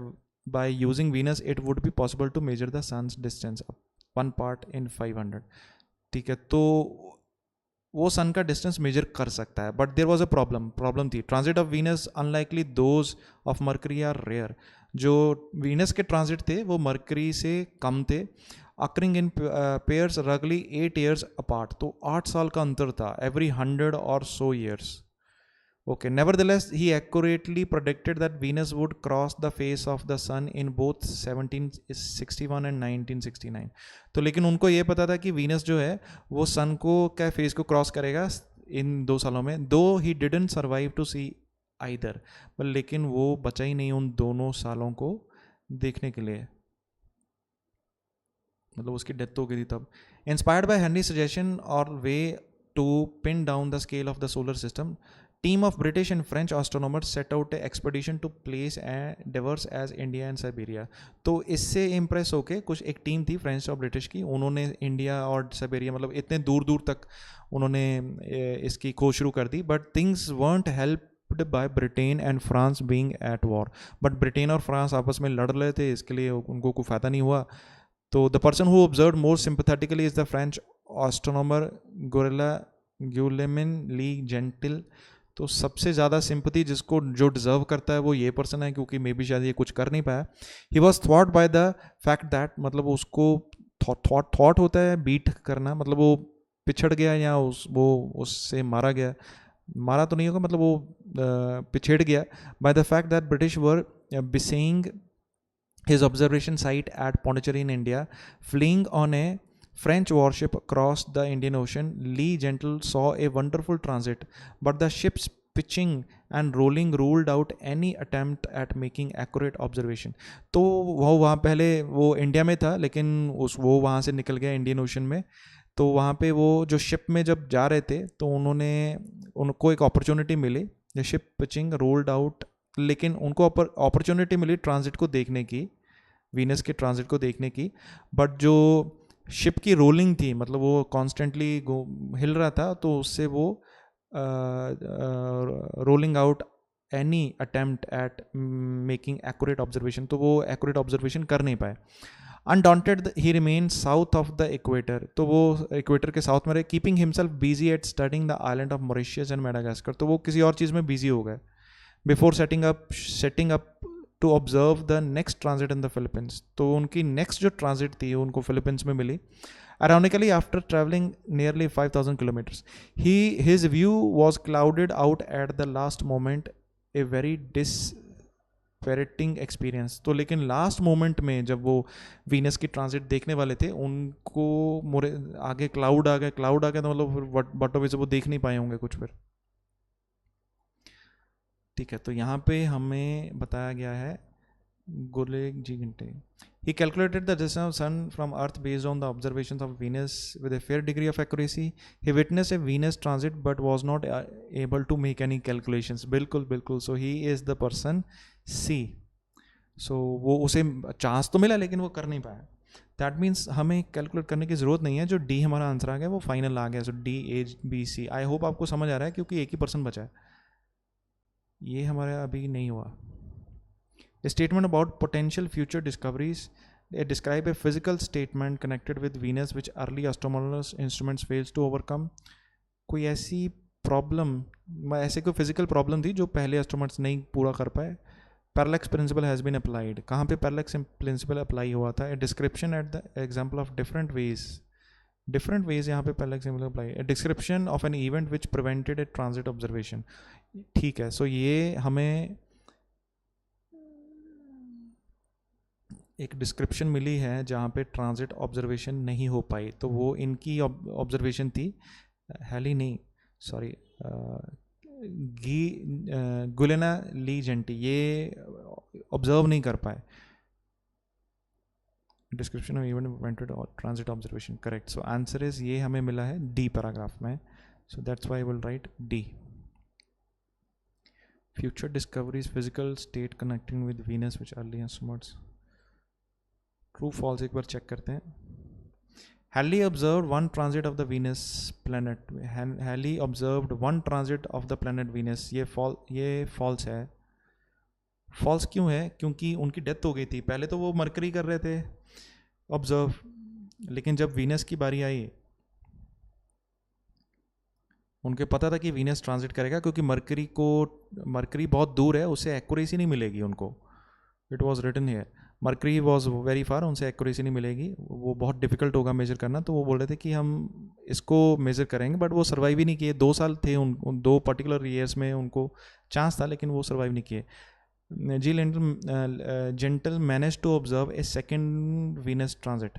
by using Venus it would be possible to measure the sun's distance 1 part in 500। ठीक है, तो वो सन का डिस्टेंस मेजर कर सकता है, but there was a problem थी। Transit of Venus unlikely those of Mercury are rare. जो वीनस के ट्रांजिट थे वो मरकरी से कम थे, अकरिंग इन पेयर्स रगली 8 years अपार्ट। तो 8 साल का अंतर था every 100 or so years। Okay, nevertheless, he accurately predicted that Venus would cross the face of the sun in both 1761 and 1969। तो लेकिन उनको ये पता था कि वीनस जो है वो सन को क्या फेस को क्रॉस करेगा इन 2 सालों में। दो ही didn't survive to see either, पर लेकिन वो बचा ही नहीं उन दोनों सालों को देखने के लिए, मतलब उसकी डेथ हो गई थी तब। इंस्पायर्ड बाय हेनरी सजेशन और way to pin down the scale of the solar system, team of British and French astronomers set out an expedition to place endeavours as India and Siberia। तो इससे इम्प्रेस होके कुछ एक टीम थी फ्रेंच और ब्रिटिश की, उन्होंने इंडिया और साइबेरिया मतलब इतने दूर दूर तक उन्होंने इसकी खोज शुरू कर दी। But things weren't helped by Britain and France being at war। But Britain और फ्रांस आपस में लड़ रहे थे, इसके लिए उनको कोई फ़ायदा नहीं हुआ। तो the person who observe more sympathetically is the French astronomer Guillaume Le Gentil. तो सबसे ज़्यादा सिंपथी जिसको जो डिज़र्व करता है वो ये पर्सन है, क्योंकि मे बी शायद ये कुछ कर नहीं पाया। He was thought bye the fact that, मतलब उसको थॉट होता है बीट करना, मतलब वो पिछड़ गया या वो उससे मारा गया, मारा तो नहीं होगा, मतलब वो पिछड़ गया by the fact that British were besieging his observation site at Pondicherry in India, fleeing on a French warship across the Indian Ocean. Lee Gentle saw a wonderful transit, but the ship's pitching and rolling ruled out any attempt at making accurate observation। तो वो वहाँ पहले वो इंडिया में था, लेकिन वो वहाँ से निकल गया इंडियन ओशन में। तो वहाँ पे वो जो शिप में जब जा रहे थे तो उनको एक अपॉर्चुनिटी मिली, the ship pitching rolled out, लेकिन उनको अपॉर्चुनिटी मिली ट्रांजिट को देखने की, वीनस के ट्रांजिट को देखने की। बट जो शिप की रोलिंग थी, मतलब वो कॉन्स्टेंटली हिल रहा था, तो उससे वो rolling out any attempt at making accurate observation, तो वो एक्यूरेट ऑब्जर्वेशन कर नहीं पाए। Undaunted he remain south of the equator, तो वो इक्वेटर के साउथ में रहे। Keeping himself busy at studying the island of Mauritius and Madagascar, तो वो किसी और चीज़ में बिजी हो गए। Before setting up to observe the next transit in the Philippines, तो उनकी नेक्स्ट जो ट्रांजिट थी उनको फिलीपींस में मिली। Ironically, after traveling nearly 5,000 kilometers, his view was clouded out at the last moment, a very dispiriting experience। तो लेकिन लास्ट मोमेंट में जब वो वीनस की ट्रांजिट देखने वाले थे, उनको आगे क्लाउड आ गया तो मतलब बटो वे से वो देख नहीं पाए होंगे कुछ फिर। ठीक है, तो यहाँ पे हमें बताया गया है गोलेग जी घंटे। He calculated the distance of sun from Earth based on the observations of Venus with a fair degree of accuracy. He witnessed a Venus transit but was not able to make any calculations। बिल्कुल। So he is the person C। So वो उसे चांस तो मिला लेकिन वो कर नहीं पाया। दैट मीन्स हमें कैलकुलेट करने की ज़रूरत नहीं है, जो डी हमारा आंसर आ गया वो फाइनल आ गया। So D H B C. I hope आपको समझ आ रहा है, क्योंकि एक ही पर्सन बचा है, ये हमारा अभी नहीं हुआ। Statement about potential future discoveries, Describe a physical statement connected with Venus which early astronomers instruments fails to overcome. कोई ऐसी प्रॉब्लम, ऐसे कोई फिजिकल प्रॉब्लम थी जो पहले एस्ट्रोनॉट्स नहीं पूरा कर पाए. Parallax principle has been applied. कहाँ पे पैरेलैक्स प्रिंसिपल अप्लाई हुआ था? A description at the example of different ways यहाँ पे parallax apply. A description of an event which prevented a transit observation. ठीक है, सो ये हमें एक डिस्क्रिप्शन मिली है जहाँ पे ट्रांजिट ऑब्जर्वेशन नहीं हो पाई. तो वो इनकी ऑब्जर्वेशन थी. हैली नहीं, सॉरी, गुलेना ली जेंटी, ये ऑब्जर्व नहीं कर पाए. Description of event prevented transit observation, correct. So answer is, ये हमें मिला है डी पैराग्राफ में. So that's why I will write D. Future discoveries physical state connecting with Venus which early astronauts. True false एक बार चेक करते हैं. Halley observed one transit of the Venus planet. Halley observed one transit of the planet Venus. ये false है. false क्यों है? क्योंकि उनकी डेथ हो गई थी. पहले तो वो मरकरी कर रहे थे ऑब्जर्व, लेकिन जब वीनस की बारी आई उनके पता था कि वीनस ट्रांजिट करेगा, क्योंकि मरकरी बहुत दूर है, उससे एक्यूरेसी नहीं मिलेगी उनको. It was written here. Mercury was very far, उनसे एक्यूरेसी नहीं मिलेगी, वो बहुत डिफिकल्ट होगा मेजर करना. तो वो बोल रहे थे कि हम इसको मेजर करेंगे, बट वो सर्वाइव ही नहीं किए. 2 साल थे उन 2 पर्टिकुलर ईयर्स में उनको चांस था, लेकिन वो सर्वाइव नहीं किए. जी Gentil managed to observe a second Venus transit.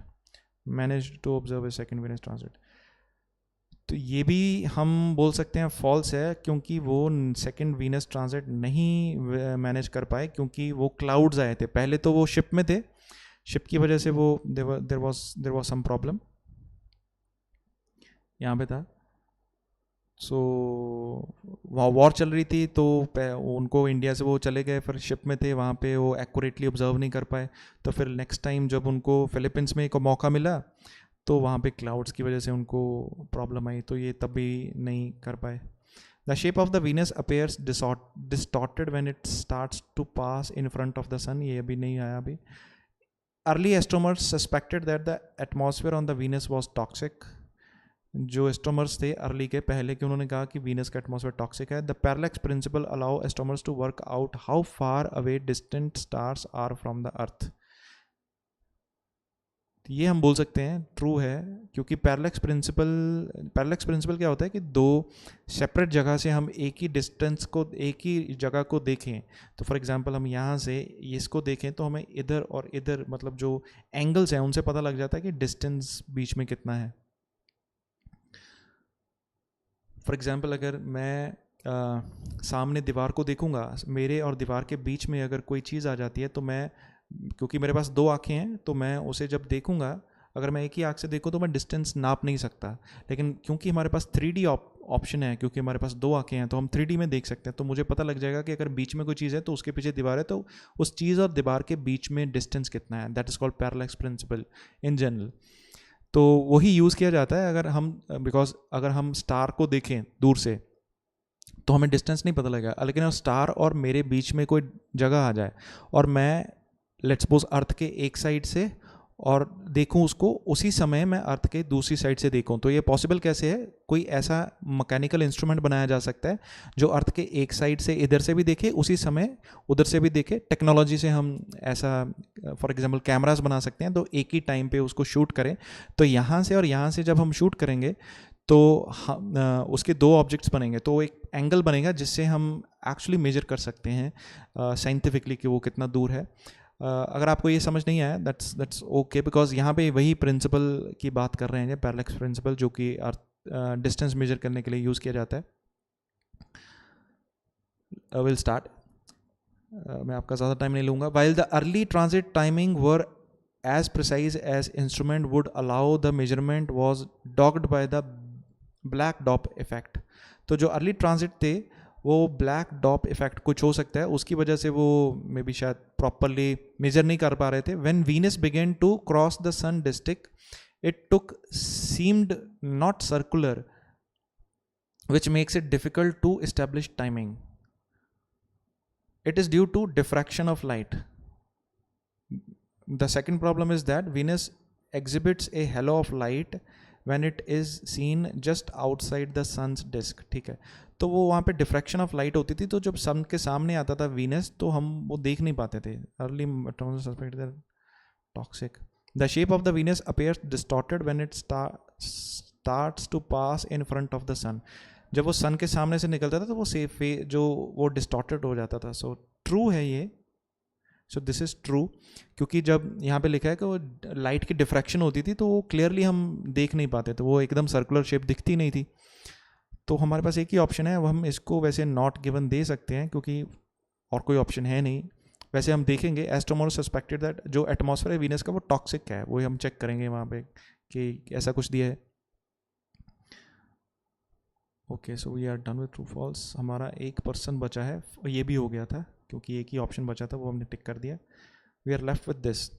तो ये भी हम बोल सकते हैं फॉल्स है, क्योंकि वो सेकंड वीनस ट्रांजिट नहीं मैनेज कर पाए, क्योंकि वो क्लाउड्स आए थे. पहले तो वो शिप में थे, शिप की वजह से वो देयर वाज सम प्रॉब्लम यहाँ पे था. सो वॉर चल रही थी, तो उनको इंडिया से वो चले गए, फिर शिप में थे, वहाँ पे वो एक्यूरेटली ऑब्जर्व नहीं कर पाए. तो फिर नेक्स्ट टाइम जब उनको फिलीपींस में एक मौका मिला, तो वहाँ पे क्लाउड्स की वजह से उनको प्रॉब्लम आई, तो ये तब भी नहीं कर पाए. The shape of the Venus appears distorted when it starts to pass in front of the sun. ये अभी नहीं आया अभी. Early astronomers suspected that the atmosphere on the Venus was toxic. जो एस्ट्रोनॉमर्स थे अर्ली के पहले के, उन्होंने कहा कि वीनस का एटमॉस्फेयर टॉक्सिक है. The parallax principle allow astronomers to work out how far away distant stars are from the earth. ये हम बोल सकते हैं ट्रू है, क्योंकि पैरेलैक्स प्रिंसिपल क्या होता है कि 2 सेपरेट जगह से हम एक ही डिस्टेंस को, एक ही जगह को देखें. तो फॉर एग्जांपल हम यहाँ से इसको देखें तो हमें इधर और इधर, मतलब जो एंगल्स हैं उनसे पता लग जाता है कि डिस्टेंस बीच में कितना है. फॉर एग्जांपल अगर मैं सामने दीवार को देखूंगा, मेरे और दीवार के बीच में अगर कोई चीज़ आ जाती है, तो मैं, क्योंकि मेरे पास 2 आँखें हैं, तो मैं उसे जब देखूंगा, अगर मैं एक ही आँख से देखूँ तो मैं डिस्टेंस नाप नहीं सकता. लेकिन क्योंकि हमारे पास 3D ऑप्शन है, क्योंकि हमारे पास 2 आँखें हैं, तो हम 3D में देख सकते हैं. तो मुझे पता लग जाएगा कि अगर बीच में कोई चीज़ है तो उसके पीछे दीवार है, तो उस चीज़ और दीवार के बीच में डिस्टेंस कितना है. That is called parallax principle in general. तो वही यूज़ किया जाता है अगर हम, बिकॉज अगर हम स्टार को देखें दूर से तो हमें डिस्टेंस नहीं पता लगेगा. लेकिन स्टार और मेरे बीच में कोई जगह आ जाए और मैं लेट्स सपोज अर्थ के एक साइड से और देखूं उसको, उसी समय मैं अर्थ के दूसरी साइड से देखूं, तो ये पॉसिबल कैसे है? कोई ऐसा मैकेनिकल इंस्ट्रूमेंट बनाया जा सकता है जो अर्थ के एक साइड से इधर से भी देखे, उसी समय उधर से भी देखे. टेक्नोलॉजी से हम ऐसा, फॉर एग्जांपल कैमरास बना सकते हैं, तो एक ही टाइम पे उसको शूट करें. तो यहाँ से और यहाँ से जब हम शूट करेंगे तो उसके 2 ऑब्जेक्ट्स बनेंगे, तो एक एंगल बनेगा जिससे हम एक्चुअली मेजर कर सकते हैं साइंटिफिकली कि वो कितना दूर है. अगर आपको ये समझ नहीं आया, दैट्स ओके, बिकॉज यहाँ पे वही प्रिंसिपल की बात कर रहे हैं, पैरेलैक्स प्रिंसिपल, जो कि डिस्टेंस मेजर करने के लिए यूज़ किया जाता है. Will start. मैं आपका ज़्यादा टाइम नहीं लूँगा. While the early transit timing were as precise as instrument would allow the measurement was dogged by the black drop effect. तो जो अर्ली ट्रांजिट थे वो ब्लैक डॉप इफेक्ट कुछ हो सकता है, उसकी वजह से वो मे बी शायद प्रॉपरली मेजर नहीं कर पा रहे थे. When Venus began to cross the sun district it took seemed not circular which makes it difficult to establish timing. It is due to diffraction of light. The second problem is that Venus exhibits a halo of light when it is seen just outside the sun's disc, ठीक है। तो वो वहाँ पे डिफ्रैक्शन ऑफ लाइट होती थी, तो जब सन के सामने आता था वीनस तो हम वो देख नहीं पाते थे। Early suspect toxic. The shape of the Venus appears distorted when it starts to pass in front of the sun. जब वो सन के सामने से निकलता था तो वो जो वो डिस्टॉर्टेड हो जाता था। सो ट्रू है ये, सो दिस इज़ ट्रू, क्योंकि जब यहाँ पे लिखा है कि वो लाइट की डिफ्रैक्शन होती थी तो वो क्लियरली हम देख नहीं पाते थे, वो एकदम सर्कुलर शेप दिखती नहीं थी। तो हमारे पास एक ही ऑप्शन है, वो हम इसको वैसे नॉट गिवन दे सकते हैं क्योंकि और कोई ऑप्शन है नहीं। वैसे हम देखेंगे एस्ट्रोनॉमर्स सस्पेक्टेड दैट जो एटमॉस्फेयर है वीनस का वो टॉक्सिक है, वो हम चेक करेंगे वहाँ पे कि ऐसा कुछ दिया है। Okay, so we are done with true false. हमारा 1% बचा है, ये भी हो गया था क्योंकि एक ही ऑप्शन बचा था, वो हमने टिक कर दिया। We are left with this.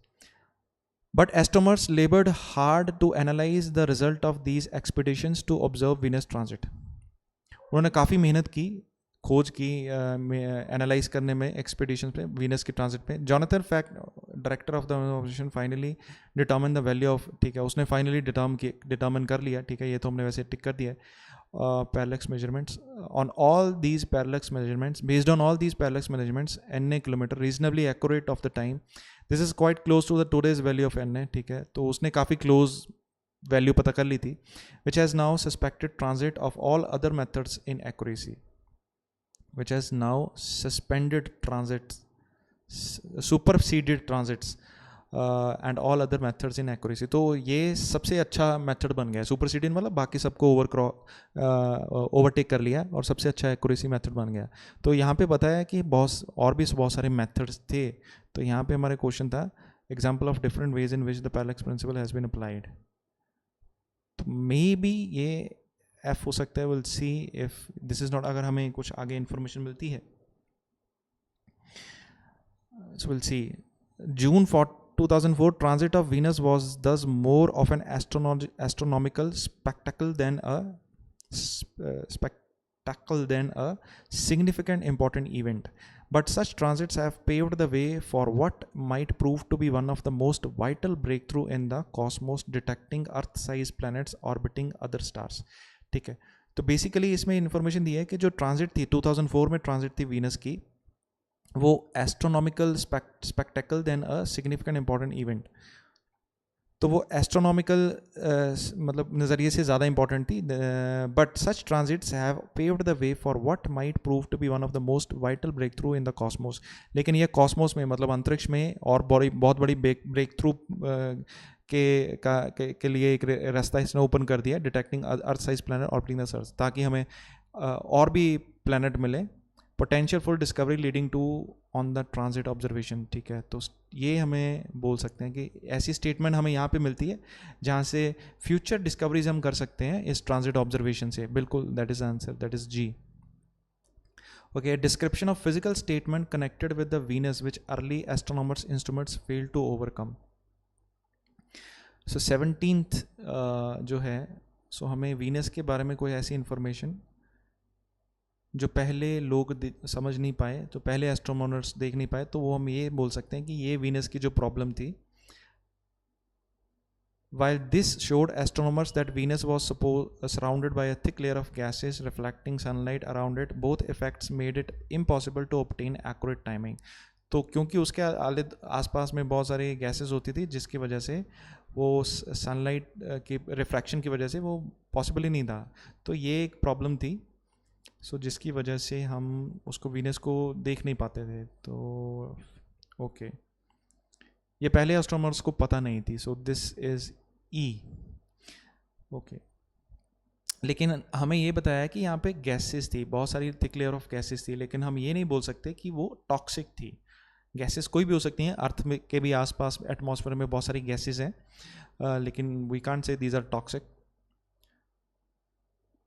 But astronomers laboured hard to analyse the result of these expeditions to observe Venus transit. उन्होंने काफ़ी मेहनत की, खोज की एनालाइज करने में एक्सपीडिशन पे, वीनस के ट्रांजिट पे। Jonathan fact director of the organisation finally determine the value of, ठीक है, उसने फाइनली डिटर्मिन कर लिया, ठीक है, ये तो हमने वैसे टिक कर दिया है। Parallax measurements on all these parallax measurements, based on all these parallax measurements an kilometre reasonably accurate of the time, this is quite close to the today's value of an, ठीक है। तो उसने काफ़ी क्लोज वैल्यू पता कर ली थी। Which has now suspected transit of all other methods in accuracy, which has now suspended transits, superseded transits and all other methods in accuracy। तो ये सबसे अच्छा मेथड बन गया है। सुपरसीडिंग मतलब बाकी सबको ओवरटेक कर लिया और सबसे अच्छा एक्यूरेसी मेथड बन गया। तो यहाँ पे बताया कि बहुत सारे मेथड्स थे। तो यहाँ पे हमारे क्वेश्चन था example of different ways in which the parallax principle has been applied. तो मे बी ये F हो सकता है। Will see if this is not, अगर हमें कुछ आगे इंफॉर्मेशन मिलती है। So will see. June 2004 transit of Venus was thus more of an astronomical spectacle than a significant important event. But such transits have paved the way for what might prove to be one of the most vital breakthrough in the cosmos, detecting Earth-sized planets orbiting other stars। ठीक है, तो बेसिकली इसमें इन्फॉर्मेशन दी है कि जो ट्रांजिट थी 2004 में ट्रांजिट थी वीनस की, वो astronomical spectacle than a significant important event. तो वो एस्ट्रोनॉमिकल मतलब नज़रिए से ज़्यादा इंपॉर्टेंट थी। But such transits have paved the way for what might prove to be one of the most vital breakthrough in the cosmos. लेकिन ये कॉस्मोस में मतलब अंतरिक्ष में और बहुत बड़ी ब्रेक थ्रू के लिए एक रास्ता इसने ओपन कर दिया, detecting earth size planet orbiting the sun, ताकि हमें और भी प्लैनेट मिले। Potential for discovery leading to on the transit observation, ठीक है। तो ये हमें बोल सकते हैं कि ऐसी स्टेटमेंट हमें यहाँ पे मिलती है जहाँ से फ्यूचर डिस्कवरीज हम कर सकते हैं इस ट्रांजिट ऑब्जर्वेशन से। बिल्कुल, that is answer, that is G. Okay, description of physical statement connected with the Venus which early astronomers instruments fail to overcome. So 17th जो है, सो हमें वीनस के बारे में कोई ऐसी इंफॉर्मेशन जो पहले लोग समझ नहीं पाए, तो पहले एस्ट्रोनॉमर्स देख नहीं पाए, तो वो हम ये बोल सकते हैं कि ये वीनस की जो प्रॉब्लम थी। While this showed astronomers that Venus was surrounded by a thick layer of gases reflecting sunlight around it, both effects made it impossible to obtain accurate timing। तो क्योंकि उसके आसपास में बहुत सारी गैसेस होती थी, जिसकी वजह से वो सनलाइट की रिफ्रैक्शन की वजह से वो पॉसिबल ही नहीं था। तो ये एक प्रॉब्लम थी, सो जिसकी वजह से हम उसको वीनस को देख नहीं पाते थे। तो ओके, ये पहले एस्ट्रोनॉमर्स को पता नहीं थी, सो दिस इज ई। ओके, लेकिन हमें ये बताया कि यहाँ पे गैसेस थी, बहुत सारी थिक लेयर ऑफ गैसेस थी, लेकिन हम ये नहीं बोल सकते कि वो टॉक्सिक थी। गैसेस कोई भी हो सकती हैं, अर्थ में के भी आसपास एटमॉस्फेयर में बहुत सारी गैसेस हैं, लेकिन we can't say these are toxic.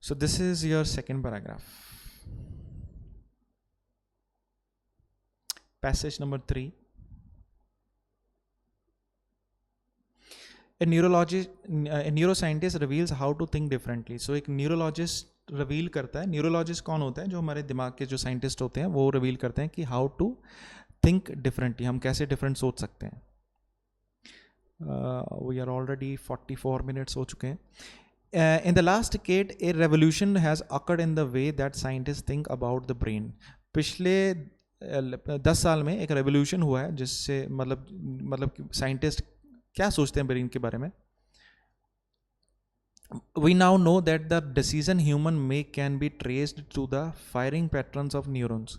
So this is your second paragraph. Passage number 3। A neuroscientist reveals how to think differently। So एक न्यूरोलॉजिस्ट रिवील करता है, न्यूरोलॉजिस्ट कौन होता है, जो हमारे दिमाग के जो साइंटिस्ट होते हैं वो रिवील करते हैं कि हाउ टू थिंक डिफरेंटली, हम कैसे डिफरेंट सोच सकते हैं। वी आर ऑलरेडी 44 मिनट्स हो चुके हैं. In the last decade, a revolution has occurred in the way that scientists think about the brain. पिछले 10 साल में एक रेवोल्यूशन हुआ है जिससे मतलब साइंटिस्ट क्या सोचते हैं ब्रेन के बारे में. We now know that the decision human make can be traced to the firing patterns of neurons.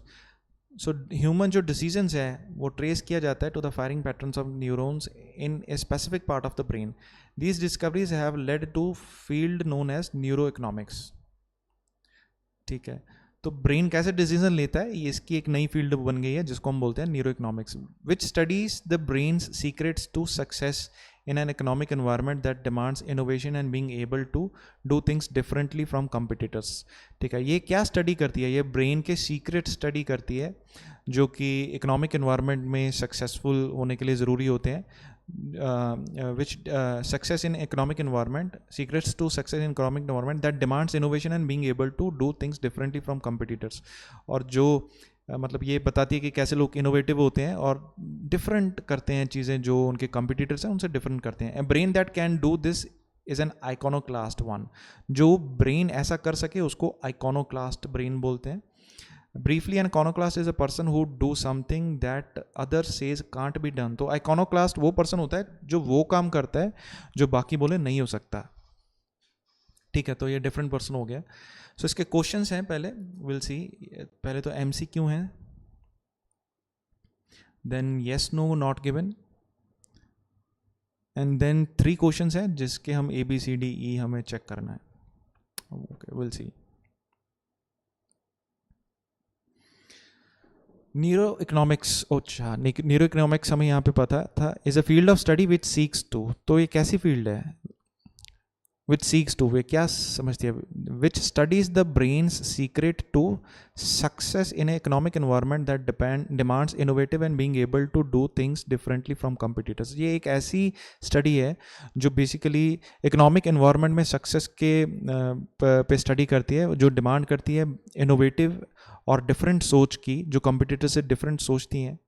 So human जो decisions है वो trace किया जाता है to the firing patterns of neurons in a specific part of the brain. These discoveries have led to field known as neuroeconomics. ठीक है, तो ब्रेन कैसे डिसीजन लेता है ये इसकी एक नई फील्ड बन गई है जिसको हम बोलते हैं neuroeconomics, which studies the brain's secrets to success in an economic environment that demands innovation and being able to do things differently from competitors. ठीक है, ये क्या स्टडी करती है? ये ब्रेन के सीक्रेट स्टडी करती है जो कि इकोनॉमिक एनवायरनमेंट में सक्सेसफुल होने के लिए ज़रूरी होते हैं. Which success in economic environment, secrets to success in economic environment that demands innovation and being able to do things differently from competitors. और जो मतलब ये बताती है कि कैसे लोग इनोवेटिव होते हैं और डिफरेंट करते हैं चीज़ें जो उनके कंपिटिटर्स हैं उनसे डिफरेंट करते हैं. ए brain that can do this is an iconoclast one. जो ब्रेन ऐसा कर सके उसको आइकोनोक्लास्ट ब्रेन बोलते हैं. Briefly, an iconoclast is a person who do something that others says can't be done. तो iconoclast वो पर्सन होता है जो वो काम करता है जो बाकी बोले नहीं हो सकता. ठीक है, तो ये डिफरेंट पर्सन हो गया. सो इसके क्वेश्चंस हैं, पहले विल सी. पहले तो MCQ हैं, then yes no not given, and then 3 questions हैं जिसके हम ABCDE हमें चेक करना है. Okay, will see. Neuroeconomics, अच्छा न्यूरो इकोनॉमिक्स हमें यहाँ पे पता था, is a field of study which seeks to. तो ये कैसी फील्ड है? विच सीक्स टू, वे क्या समझती है? Which studies the brain's secret to success in economic environment that demands innovative and being able to do things differently from competitors. ये एक ऐसी स्टडी है जो बेसिकली इकोनॉमिक एनवायरनमेंट में सक्सेस के पे स्टडी करती है, जो डिमांड करती है इनोवेटिव और डिफरेंट सोच की, जो कंपिटिटर से डिफरेंट सोचती हैं.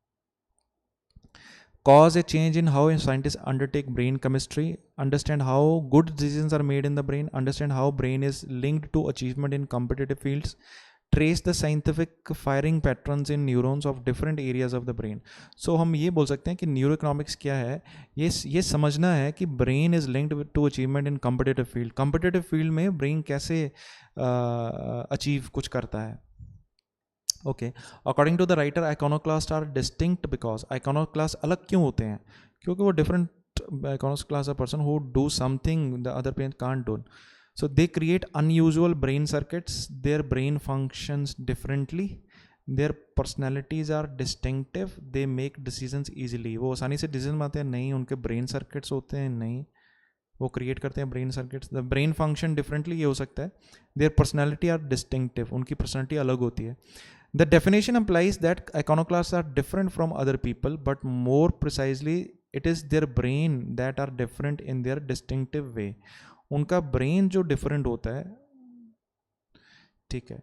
Cause a change in how scientists undertake brain chemistry, understand how good decisions are made in the brain, understand how brain is linked to achievement in competitive fields, trace the scientific firing patterns in neurons of different areas of the brain. So हम ये बोल सकते हैं कि न्यूरोइकोनॉमिक्स क्या है, ये समझना है कि brain is linked to achievement in competitive field. Competitive field में ब्रेन कैसे अचीव कुछ करता है. Okay, according to the writer iconoclast are distinct because. Iconoclast अलग क्यों होते हैं? क्योंकि वो different. Iconoclast a person who do something the other parents can't do. So they create unusual brain circuits, their brain functions differently, their personalities are distinctive, they make decisions easily. वो आसानी से डिसीजन बनाते हैं? नहीं. उनके ब्रेन सर्किट्स होते हैं? नहीं. वो क्रिएट करते हैं brain circuits. The brain function differently, ये हो सकता है. देयर पर्सनैलिटी आर डिस्टिंक्टिव, उनकी पर्सनैलिटी अलग होती है. The definition implies that iconoclasts are different from other people, but more precisely, it is their brain that are different in their distinctive way. उनका brain जो different होता है, ठीक है.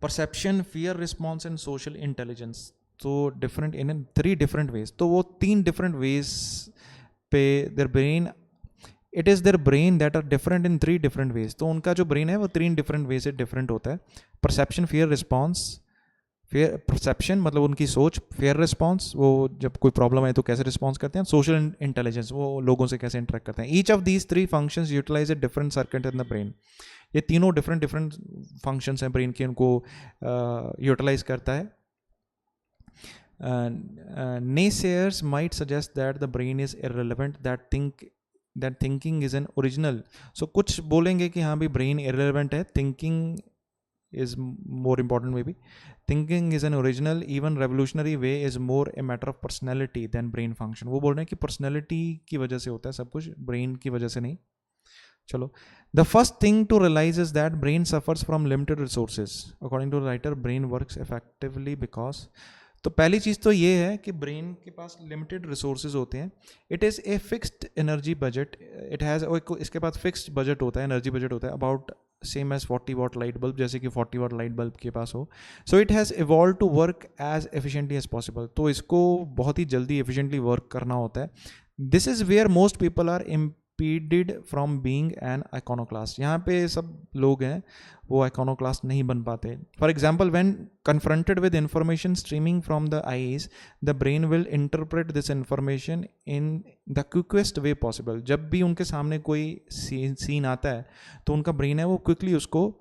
Perception, fear response and social intelligence. तो different in 3 different ways. तो वो 3 different ways पे their brain, it is their brain that are different in 3 different ways. तो उनका जो ब्रेन है वो 3 डिफरेंट वे से डिफरेंट होता है. Perception, fear response. Fear perception मतलब उनकी सोच, फियर रिस्पॉन्स वो जब कोई प्रॉब्लम है तो कैसे रिस्पॉन्स करते हैं, सोशल इंटेलिजेंस वो लोगों से कैसे इंटरेक्ट करते हैं. Each of these 3 functions utilise a different circuit in the brain. ये तीनों डिफरेंट फंक्शंस हैं ब्रेन के, उनको यूटिलाइज करता है. naysayers might suggest that the brain is irrelevant, that thinking is an original. So कुछ बोलेंगे कि हाँ भी brain irrelevant है, thinking is more important maybe. Thinking is an original, even revolutionary way is more a matter of personality than brain function. वो बोल रहे हैं कि personality की वजह से होता है सब कुछ, brain की वजह से नहीं. चलो, the first thing to realize is that brain suffers from limited resources. According to the writer, brain works effectively because, तो पहली चीज़ तो ये है कि ब्रेन के पास लिमिटेड रिसोर्सेज होते हैं. It is a fixed energy budget. It has, इसके पास फिक्स्ड बजट होता है, एनर्जी बजट होता है about same as 40 watt light bulb, जैसे कि 40 वाट लाइट बल्ब के पास हो. So it has evolve to work as efficiently as possible. तो इसको बहुत ही जल्दी एफिशिएंटली वर्क करना होता है. This is where most people are impeded from being an iconoclast. यहाँ पे सब लोग हैं वो iconoclast नहीं बन पाते. For example, when confronted with information streaming from the eyes, the brain will interpret this information in the quickest way possible. जब भी उनके सामने कोई सीन आता है तो उनका ब्रेन है वो क्विकली उसको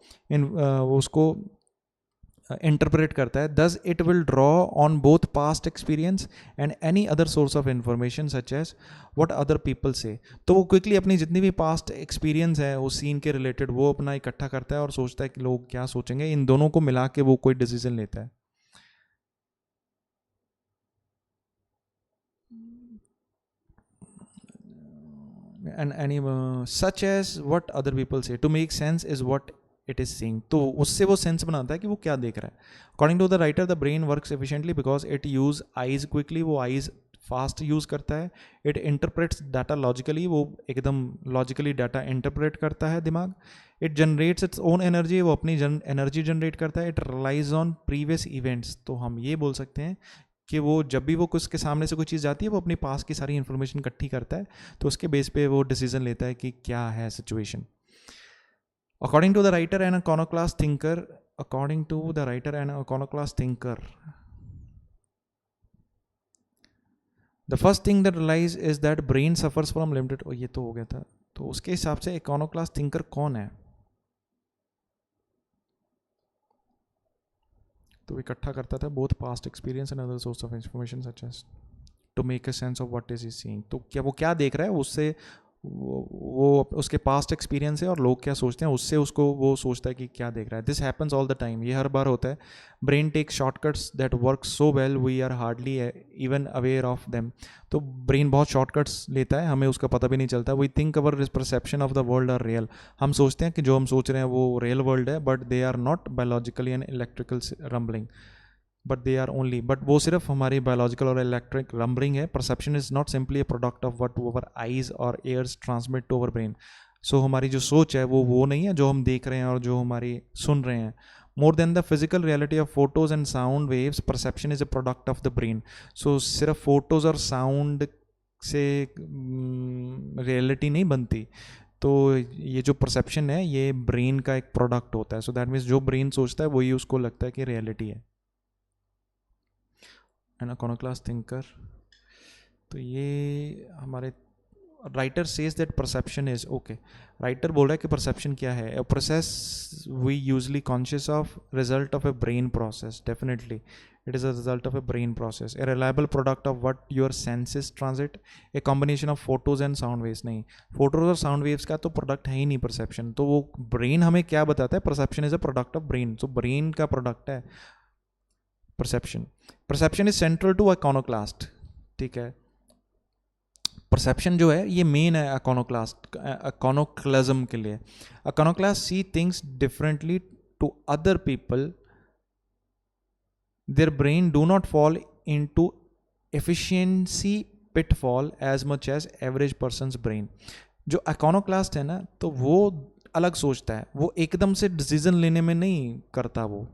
इंटरप्रेट करता है. Thus it will draw on both past experience and any other source of information such as what other people say. तो वो क्विकली अपनी जितनी भी पास्ट एक्सपीरियंस है उस सीन के रिलेटेड वो अपना इकट्ठा करता है और सोचता है कि लोग क्या सोचेंगे. इन दोनों को मिला के वो कोई डिसीजन लेता है. and any such as what other people say to make sense is what it is seeing. तो उससे वो सेंस बनाता है कि वो क्या देख रहा है. According to the writer the brain works efficiently because it use eyes quickly. वो आइज फास्ट यूज करता है. It interprets data logically. वो एकदम लॉजिकली डाटा इंटरप्रेट करता है दिमाग. It generates its own energy. वो अपनी एनर्जी जनरेट करता है. It relies on previous events. तो हम ये बोल सकते हैं कि वो जब भी वो उसके सामने से कोई चीज़ जाती है वो अपनी पास की सारी इन्फॉर्मेशन इकट्ठी करता है तो उसके बेस पे वो डिसीजन लेता है कि क्या है situation. According to the writer and iconoclast thinker, the first thing that realise is that brain suffers from limited. ये तो हो गया था. तो उसके हिसाब से iconoclast थिंकर कौन है. तो इकट्ठा करता था both past experience and other source of information such as to make a sense of what is he seeing. तो क्या वो क्या देख रहा है उससे वो उसके पास्ट एक्सपीरियंस है और लोग क्या सोचते हैं उससे उसको वो सोचता है कि क्या देख रहा है. This happens all the time. ये हर बार होता है. Brain take shortcuts that work so well we are hardly even aware of them. तो ब्रेन बहुत शॉर्टकट्स लेता है हमें उसका पता भी नहीं चलता. We think our perception of the world are real. हम सोचते हैं कि जो हम सोच रहे हैं वो रियल वर्ल्ड है but they are not biologically and electrical rumbling but they are only. But वो सिर्फ हमारी बायोलॉजिकल और इलेक्ट्रिक रम्बलिंग है. Perception is not simply a product of what our eyes और ears transmit to our brain. So हमारी जो सोच है वो नहीं है जो हम देख रहे हैं और जो हमारी सुन रहे हैं. More than the physical reality of photons and sound waves perception is a product of the brain. So सिर्फ फोटोज और साउंड से रियलिटी नहीं बनती. तो ये जो परसेप्शन है ये ब्रेन का एक प्रोडक्ट होता है. सो दैट मीन्स जो ब्रेन सोचता है वही उसको लगता है कि रियलिटी है. An iconoclast thinker. तो ये हमारे writer says that perception is okay. Writer बोल रहा है कि परसेप्शन क्या है. A process we usually conscious of result of a brain process. Definitely it is a result of a brain process. A reliable product of what your senses transit. A combination of photons and sound waves. नहीं, फोटोज और साउंड वेव्स का तो प्रोडक्ट है ही नहीं परसेप्शन. तो वो ब्रेन हमें क्या बताता है. Perception is a product of brain. तो ब्रेन का प्रोडक्ट है perception. Perception is central to iconoclast. ठीक है. परसेप्शन जो है ये मेन है iconoclasm के लिए. iconoclast see things differently to other people. Their brain do not fall into efficiency pitfall as much as average person's brain. जो iconoclast है ना तो वो अलग सोचता है. वो एकदम से डिसीजन लेने में नहीं करता. वो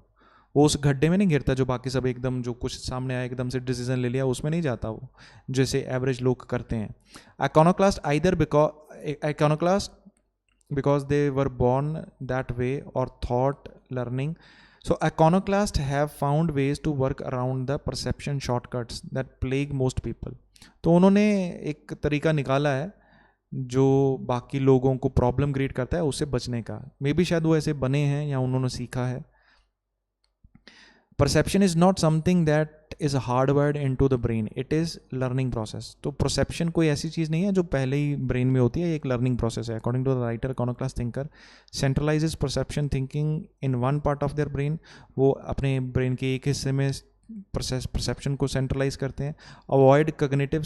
उस गड्ढे में नहीं गिरता जो बाकी सब एकदम जो कुछ सामने आया एकदम से डिसीजन ले लिया उसमें नहीं जाता वो जैसे एवरेज लोग करते हैं. iconoclast because they were born that way or thought learning. So iconoclasts have found ways to work around the perception shortcuts that plague most people. तो उन्होंने एक तरीका निकाला है जो बाकी लोगों को प्रॉब्लम क्रिएट करता है उससे बचने का. मे बी शायद वो ऐसे बने हैं या उन्होंने सीखा है. Perception is not something that is hardwired into the brain. It is learning process. तो परसेप्शन कोई ऐसी चीज़ नहीं है जो पहले ही ब्रेन में होती है. एक लर्निंग प्रोसेस है. According to the writer iconoclast thinker centralises perception thinking in one part of their brain. वो अपने ब्रेन के एक हिस्से में परसेप्शन को सेंट्रलाइज करते हैं. Avoid cognitive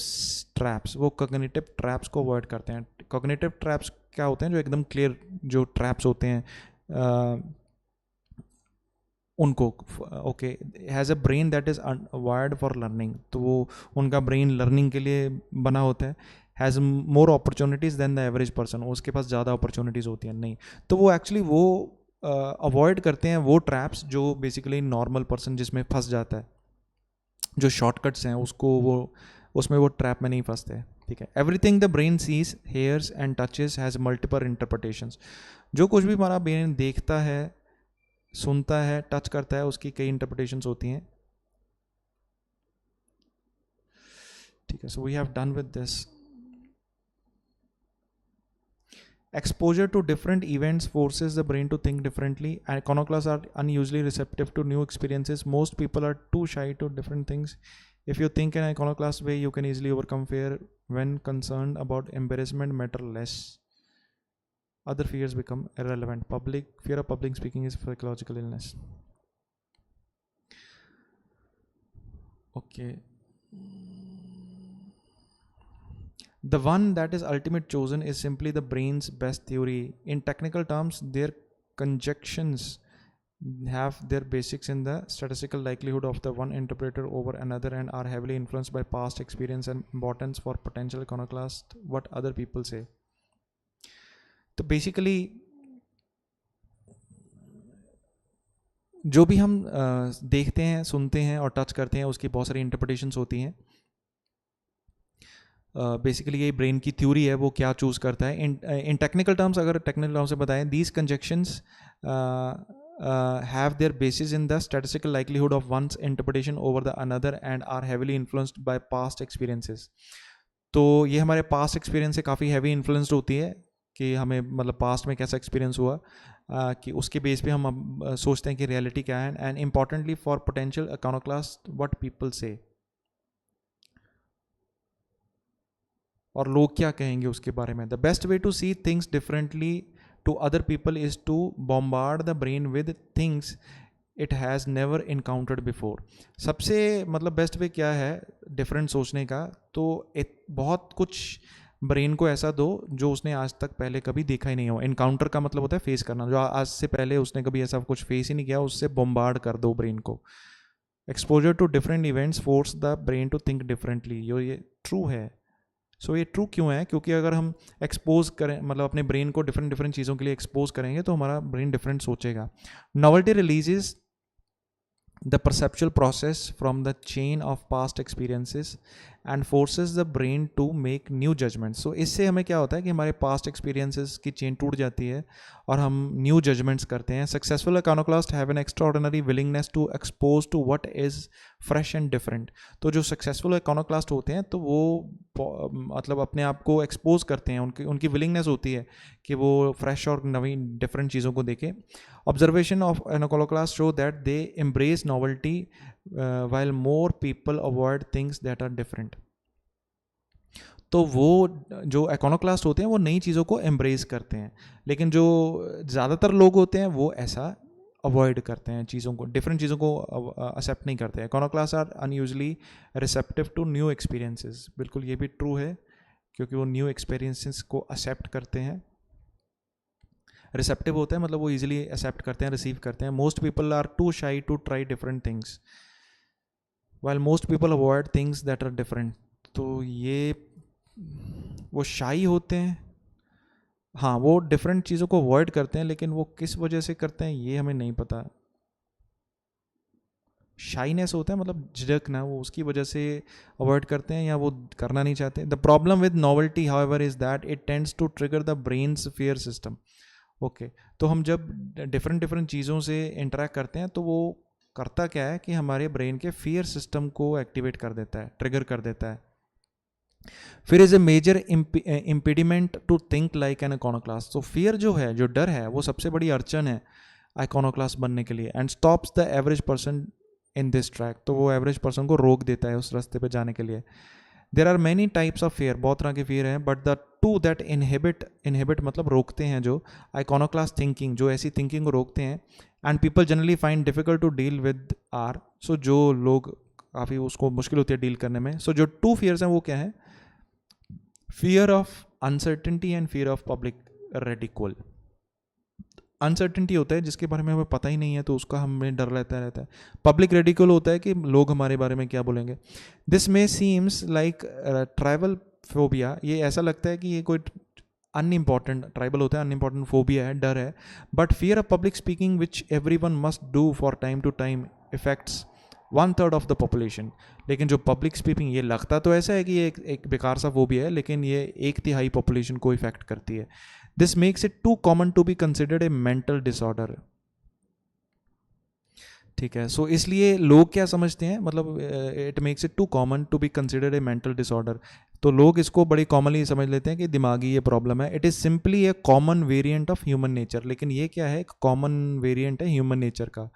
traps. वो कॉग्निटिव ट्रैप्स को अवॉइड करते हैं. कॉग्निटिव ट्रैप्स क्या होते हैं. जो एकदम क्लियर जो ट्रैप्स होते हैं उनको. Okay. Has a brain that is wired for learning. तो वो उनका ब्रेन लर्निंग के लिए बना होता है. Has more opportunities than the average person. उसके पास ज़्यादा अपॉर्चुनिटीज़ होती हैं. नहीं, तो वो एक्चुअली वो अवॉइड करते हैं वो ट्रैप्स जो बेसिकली नॉर्मल पर्सन जिसमें फंस जाता है. जो शॉर्टकट्स हैं उसको वो उसमें वो ट्रैप में नहीं फंसते. ठीक है. Everything the brain sees, hears and touches has multiple interpretations. जो कुछ भी हमारा ब्रेन देखता है, सुनता है, टच करता है, उसकी कई इंटरप्रिटेशंस होती हैं. ठीक है. So we have done with this. Exposure to different events forces the brain to think differently. Iconoclasts are unusually receptive to new experiences. Most people are too shy to different things. If you think in an iconoclast way, you can easily overcome fear. When concerned about embarrassment matter less. Other fears become irrelevant. Fear of public speaking is psychological illness. Okay. The one that is ultimate chosen is simply the brain's best theory. In technical terms, their conjectures have their basics in the statistical likelihood of the one interpreter over another and are heavily influenced by past experience and importance for potential iconoclast what other people say. तो बेसिकली जो भी हम देखते हैं, सुनते हैं और टच करते हैं, उसकी बहुत सारी इंटरप्रिटेशंस होती हैं. बेसिकली ये ब्रेन की थ्योरी है, वो क्या चूज़ करता है. इन टेक्निकल टर्म्स, अगर टेक्निकल टर्म्स से बताएं, these conjunctions have their basis in the statistical likelihood of one's interpretation over the another and are heavily influenced by past experiences. तो ये हमारे पास्ट एक्सपीरियंस से काफ़ी हैवी इन्फ्लुएंस्ड होती है कि हमें मतलब पास्ट में कैसा एक्सपीरियंस हुआ, कि उसके बेस पे हम सोचते हैं कि रियलिटी क्या है. And importantly for potential iconoclast what people say, और लोग क्या कहेंगे उसके बारे में. The best way to see things differently to other people is to bombard the brain with things it has never encountered before. सबसे मतलब बेस्ट वे क्या है डिफरेंट सोचने का, तो बहुत कुछ ब्रेन को ऐसा दो जो उसने आज तक पहले कभी देखा ही नहीं हो. इनकाउंटर का मतलब होता है फेस करना, जो आज से पहले उसने कभी ऐसा कुछ फेस ही नहीं किया, उससे बॉम्बार्ड कर दो ब्रेन को. Exposure to different events force the brain to think differently. ये ट्रू है. सो ये ट्रू क्यों है? क्योंकि अगर हम एक्सपोज करें, मतलब अपने ब्रेन को डिफरेंट चीज़ों के लिए एक्सपोज करेंगे, तो हमारा ब्रेन डिफरेंट सोचेगा. Novelty releases the perceptual process from the chain of past experiences and forces the brain to make new judgments. So इससे हमें क्या होता है कि हमारे past experiences की चेन टूट जाती है और हम new judgments करते हैं. Successful iconoclasts have an extraordinary willingness to expose to what is fresh and different. तो जो successful iconoclast होते हैं तो वो मतलब अपने आप को expose करते हैं, उनकी willingness होती है कि वो fresh और नवीन different चीज़ों को देखें. Observation of iconoclasts show that they embrace novelty while more people avoid things that are different. तो वो जो iconoclast होते हैं वो नई चीज़ों को embrace करते हैं, लेकिन जो ज़्यादातर लोग होते हैं वो ऐसा अवॉइड करते हैं, चीज़ों को, डिफरेंट चीज़ों को एक्सेप्ट नहीं करते हैं. iconoclasts are unusually receptive to new experiences. बिल्कुल ये भी ट्रू है, क्योंकि वो न्यू एक्सपीरियंसेस को एक्सेप्ट करते हैं. रिसेप्टिव होता है मतलब वो इजीली एक्सेप्ट करते हैं, रिसीव करते हैं. Most people are too shy to try different things while most people avoid things that are different. तो ये वो शाई होते हैं, हाँ वो डिफरेंट चीज़ों को अवॉइड करते हैं, लेकिन वो किस वजह से करते हैं ये हमें नहीं पता. शाइनेस होता है मतलब झिझकना, वो उसकी वजह से अवॉइड करते हैं या वो करना नहीं चाहते. The problem with novelty however is that it tends to trigger the brain's fear system. Okay, तो हम जब डिफरेंट चीज़ों से इंटरेक्ट करते हैं तो वो करता क्या है कि हमारे ब्रेन के फियर सिस्टम को एक्टिवेट कर देता है, ट्रिगर कर देता है. Fear is a major impediment to think like an iconoclast. तो फियर जो है, जो डर है, वो सबसे बड़ी अड़चन है iconoclast बनने के लिए. And stops the average person in this track. तो वो एवरेज पर्सन को रोक देता है उस रास्ते पे जाने के लिए. There are many types of fear, बहुत तरह के फियर हैं, but the two that inhibit मतलब रोकते हैं, जो iconoclast थिंकिंग, जो ऐसी थिंकिंग को रोकते हैं, and people generally find difficult to deal with are. सो जो लोग काफ़ी उसको मुश्किल होती है डील करने में. सो जो टू फियर्स हैं वो क्या है? Fear of uncertainty and fear of public radical. Uncertainty होता है जिसके बारे में हमें पता ही नहीं है, तो उसका हमें डर रहता है. पब्लिक रेडिकल होता है कि लोग हमारे बारे में क्या बोलेंगे. This may seems like tribal phobia. ये ऐसा लगता है कि ये कोई अनइम्पॉर्टेंट, ट्राइबल होता है अनइम्पॉर्टेंट फोबिया है, डर है. But fear of public speaking which every one must do for time to time effects 1/3 of the population. लेकिन जो पब्लिक स्पीकिंग, ये लगता तो ऐसा है कि ये एक बेकार सा वो भी है, लेकिन ये 1/3 पॉपुलेशन को इफेक्ट करती है। This makes it too common to be considered a mental disorder. ठीक है, सो इसलिए लोग क्या समझते हैं, मतलब it makes it too common to be considered a mental disorder. तो लोग इसको बड़ी कॉमनली समझ लेते हैं कि दिमागी ये प्रॉब्लम है। It is simply a common variant of human nature. लेकिन ये क्या है, एक कॉमन वेरिएंट है ह्यूमन नेचर का।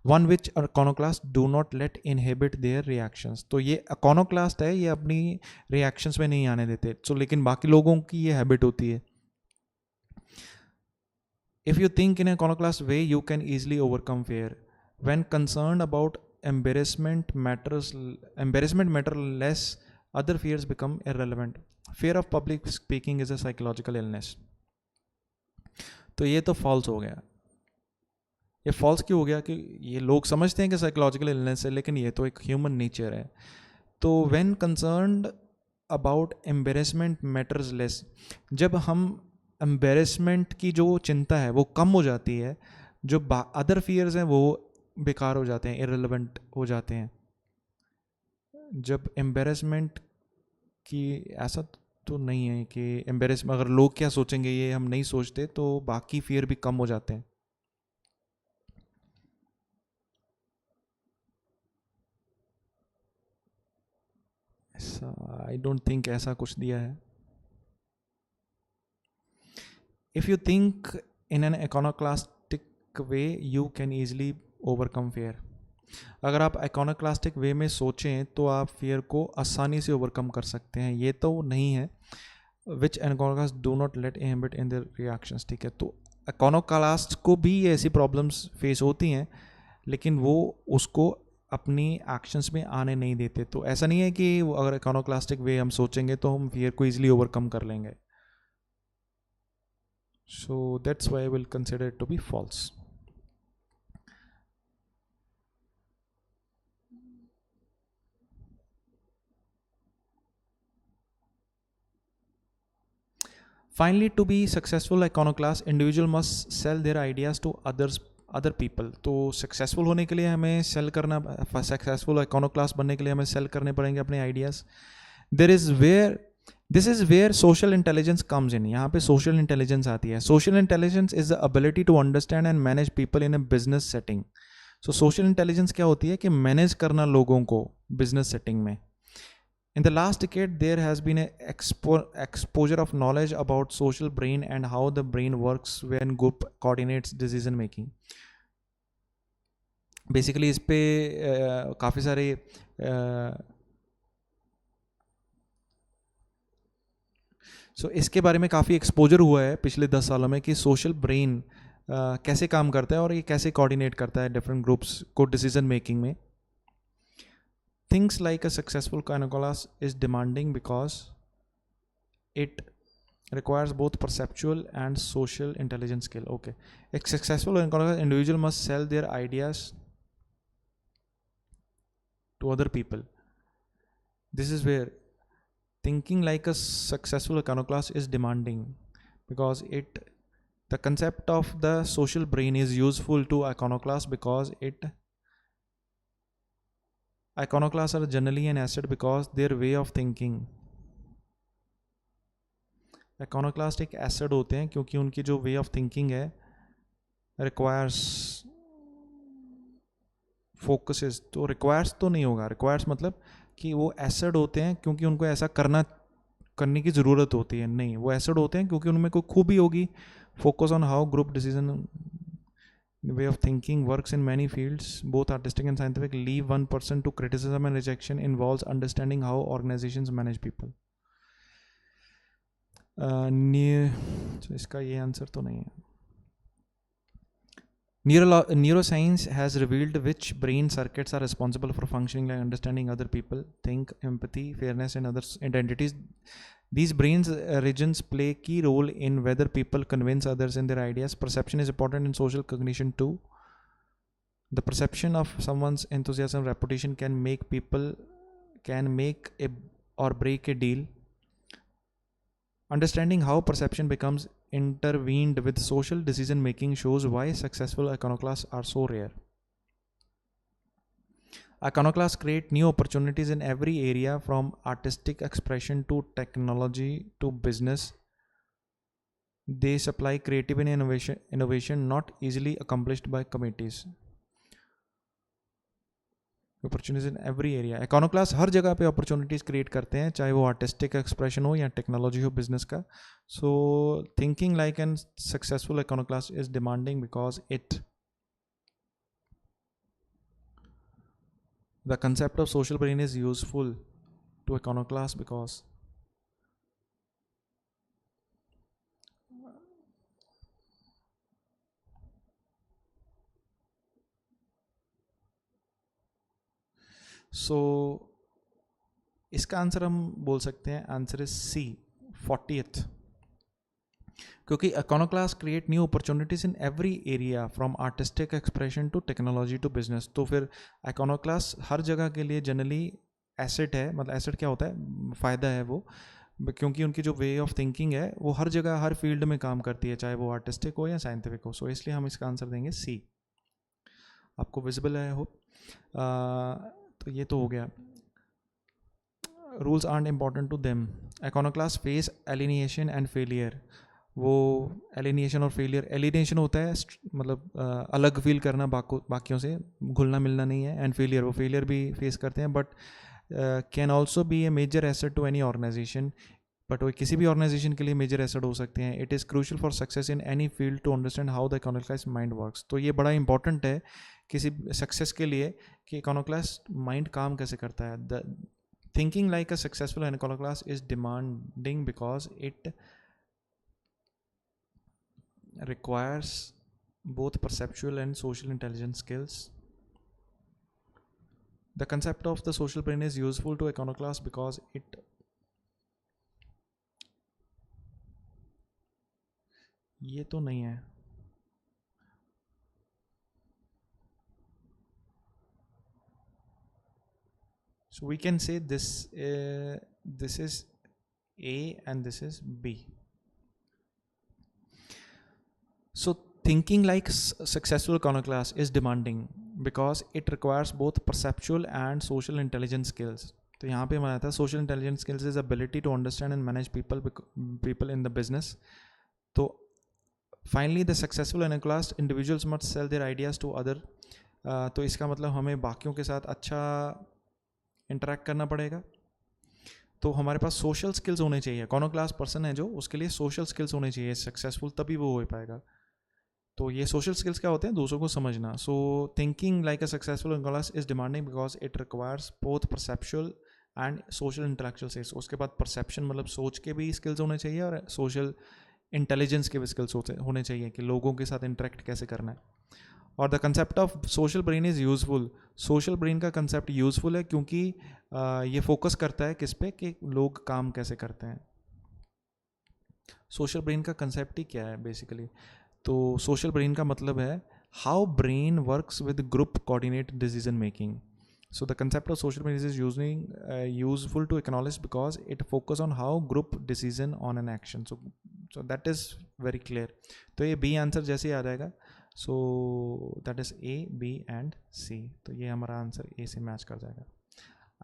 One which iconoclast do not let inhibit their reactions. तो ये इकोनोक्लास्ट है, ये अपनी रिएक्शंस में नहीं आने देते। सो लेकिन बाकी लोगों की ये हैबिट होती है। If you think in iconoclast way you can easily overcome fear. When concerned about embarrassment matter less, other fears become irrelevant. Fear of public speaking is a psychological illness. तो ये तो फॉल्स हो गया। ये फॉल्स क्यों हो गया? कि ये लोग समझते हैं कि साइकोलॉजिकल इलनेस है, लेकिन ये तो एक ह्यूमन नेचर है। तो when concerned about embarrassment matters less, जब हम एम्बेरसमेंट की जो चिंता है वो कम हो जाती है, जो अदर फियर्स हैं वो बेकार हो जाते हैं, इररिलेवेंट हो जाते हैं। जब एम्बेरसमेंट की, ऐसा तो नहीं है कि एम्बेरसमेंट, अगर लोग क्या सोचेंगे ये हम नहीं सोचते, तो बाकी फियर भी कम हो जाते हैं। ऐसा आई डोंट थिंक ऐसा कुछ दिया है। If you think in an iconoclastic way you can easily overcome fear. अगर आप इकोनोक्लास्टिक वे में सोचें तो आप फियर को आसानी से ओवरकम कर सकते हैं। ये तो नहीं है which iconoclast do not let inhibit in their reactions. ठीक है, तो इकोनोक्लास्ट को भी ऐसी प्रॉब्लम्स फेस होती हैं, लेकिन वो उसको अपनी एक्शंस में आने नहीं देते। तो ऐसा नहीं है कि अगर इकोनोक्लास्टिक वे हम सोचेंगे तो हम फियर को ईजिली ओवरकम कर लेंगे। So that's why I will consider it to be false. Finally, to be successful iconoclast, individual must sell their ideas to other people. तो सक्सेसफुल होने के लिए हमें सेल करना, सक्सेसफुल iconoclast बनने के लिए हमें सेल करने पड़ेंगे अपने ideas. This is where social intelligence comes in. यहाँ पे सोशल इंटेलिजेंस आती है। Social intelligence is the ability to understand and manage people in a business setting. So social intelligence क्या होती है? कि मैनेज करना लोगों को बिजनेस सेटिंग में। In the last decade, there has been an exposure of knowledge about social brain and how the brain works when group coordinates decision making. Basically, इस पे काफ़ी सारे इसके बारे में काफ़ी एक्सपोजर हुआ है पिछले 10 सालों में कि सोशल ब्रेन कैसे काम करता है और ये कैसे कोऑर्डिनेट करता है डिफरेंट ग्रुप्स को डिसीजन मेकिंग में। Things like a successful iconoclast is demanding because it requires both perceptual and social intelligence skill. Okay, a successful iconoclast individual must sell their ideas to other people. This is where thinking like a successful iconoclast is demanding, because the concept of the social brain is useful to iconoclast because iconoclasts are generally an asset because their way of thinking. iconoclast एक asset होते हैं क्योंकि उनकी जो way of thinking है requires focuses। तो requires तो नहीं होगा, requires मतलब कि वो asset होते हैं क्योंकि उनको ऐसा करने की ज़रूरत होती है। नहीं, वो asset होते हैं क्योंकि उनमें कोई खूबी होगी। Focus on how group decision, the way of thinking works in many fields, both artistic and scientific. Leave one person to criticism and rejection involves understanding how organizations manage people. So इसका ये आंसर तो नहीं है। Neuroscience has revealed which brain circuits are responsible for functioning like understanding other people, think, empathy, fairness, and other identities. These brain regions play a key role in whether people convince others in their ideas. Perception is important in social cognition too. The perception of someone's enthusiasm, reputation can make or break a deal. Understanding how perception becomes intervened with social decision making shows why successful iconoclasts are so rare. Iconoclasts create new opportunities in every area from artistic expression to technology to business. They supply creative and innovation not easily accomplished by committees. Opportunities in every area. Iconoclast हर जगह पे अपॉर्चुनिटीज़ क्रिएट करते हैं, चाहे वो आर्टिस्टिक एक्सप्रेशन हो या टेक्नोलॉजी हो बिजनेस का. So thinking like an successful iconoclast is demanding because it the concept of social brain is useful to iconoclasts because इसका आंसर हम बोल सकते हैं, आंसर इज सी, 40th. क्योंकि iconoclast create new opportunities in every area from artistic expression to technology to business. तो फिर इकोनोक्लास्ट हर जगह के लिए जनरली एसेट है. मतलब एसेट क्या होता है, फ़ायदा है वो, क्योंकि उनकी जो वे ऑफ थिंकिंग है वो हर जगह हर फील्ड में काम करती है, चाहे वो आर्टिस्टिक हो या साइंटिफिक हो. सो इसलिए हम इसका आंसर देंगे सी. आपको विजिबल है होप. तो ये तो हो गया. Rules are important to them. Iconoclast face alienation and failure. वो एलिनिएशन और फेलियर, एलिनिएशन होता है मतलब अलग फील करना बाकियों से, घुलना मिलना नहीं है, एंड फेलियर, वो फेलियर भी फेस करते हैं, but can also be a major asset to any organisation. But वो किसी भी ऑर्गेनाइजेशन के लिए मेजर एसेट हो सकते हैं. It is crucial for success in any field to understand how the iconoclast mind works. तो ये बड़ा इंपॉर्टेंट है किसी सक्सेस के लिए कि इकोनोक्लास्ट माइंड काम कैसे करता है. The thinking like a successful iconoclast is demanding because it requires both perceptual and social intelligence skills. The concept of the social brain is useful to iconoclasts because it ये तो नहीं है. So we can say this is A and this is B. So thinking like successful iconoclast is demanding because it requires both perceptual and social intelligence skills. तो यहाँ पे हमारा था social intelligence skills is ability to understand and manage people in the business. तो finally the successful iconoclast individuals must sell their ideas to other. तो इसका मतलब हमें बाकियों के साथ अच्छा इंटरेक्ट करना पड़ेगा. तो हमारे पास सोशल स्किल्स होने चाहिए. इकोनोक्लास्ट पर्सन है जो, उसके लिए सोशल स्किल्स होने चाहिए सक्सेसफुल, तभी वो हो पाएगा. तो ये सोशल स्किल्स क्या होते हैं, दूसरों को समझना. So thinking like a successful iconoclast is demanding because it requires both perceptual and social intellectual skills. उसके बाद परसेप्शन मतलब सोच के भी स्किल्स होने चाहिए, और सोशल इंटेलिजेंस के भी स्किल्स होने चाहिए कि लोगों के साथ इंटरेक्ट कैसे करना है. और the concept of social brain is useful. Social brain का कंसेप्ट यूजफुल है क्योंकि ये फोकस करता है किस पे, कि लोग काम कैसे करते हैं. सोशल ब्रेन का कंसेप्ट ही क्या है बेसिकली. तो सोशल ब्रेन का मतलब है how brain works with group coordinate decision making. So the concept of social brain is useful to acknowledge because it focus on how group decision on an action. So that is very clear. तो ये बी आंसर जैसे ही आ जाएगा. So that is A, B and C. तो ये हमारा आंसर ए से मैच कर जाएगा.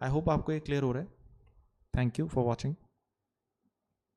आई होप आपको ये क्लियर हो रहा है. Thank you for watching.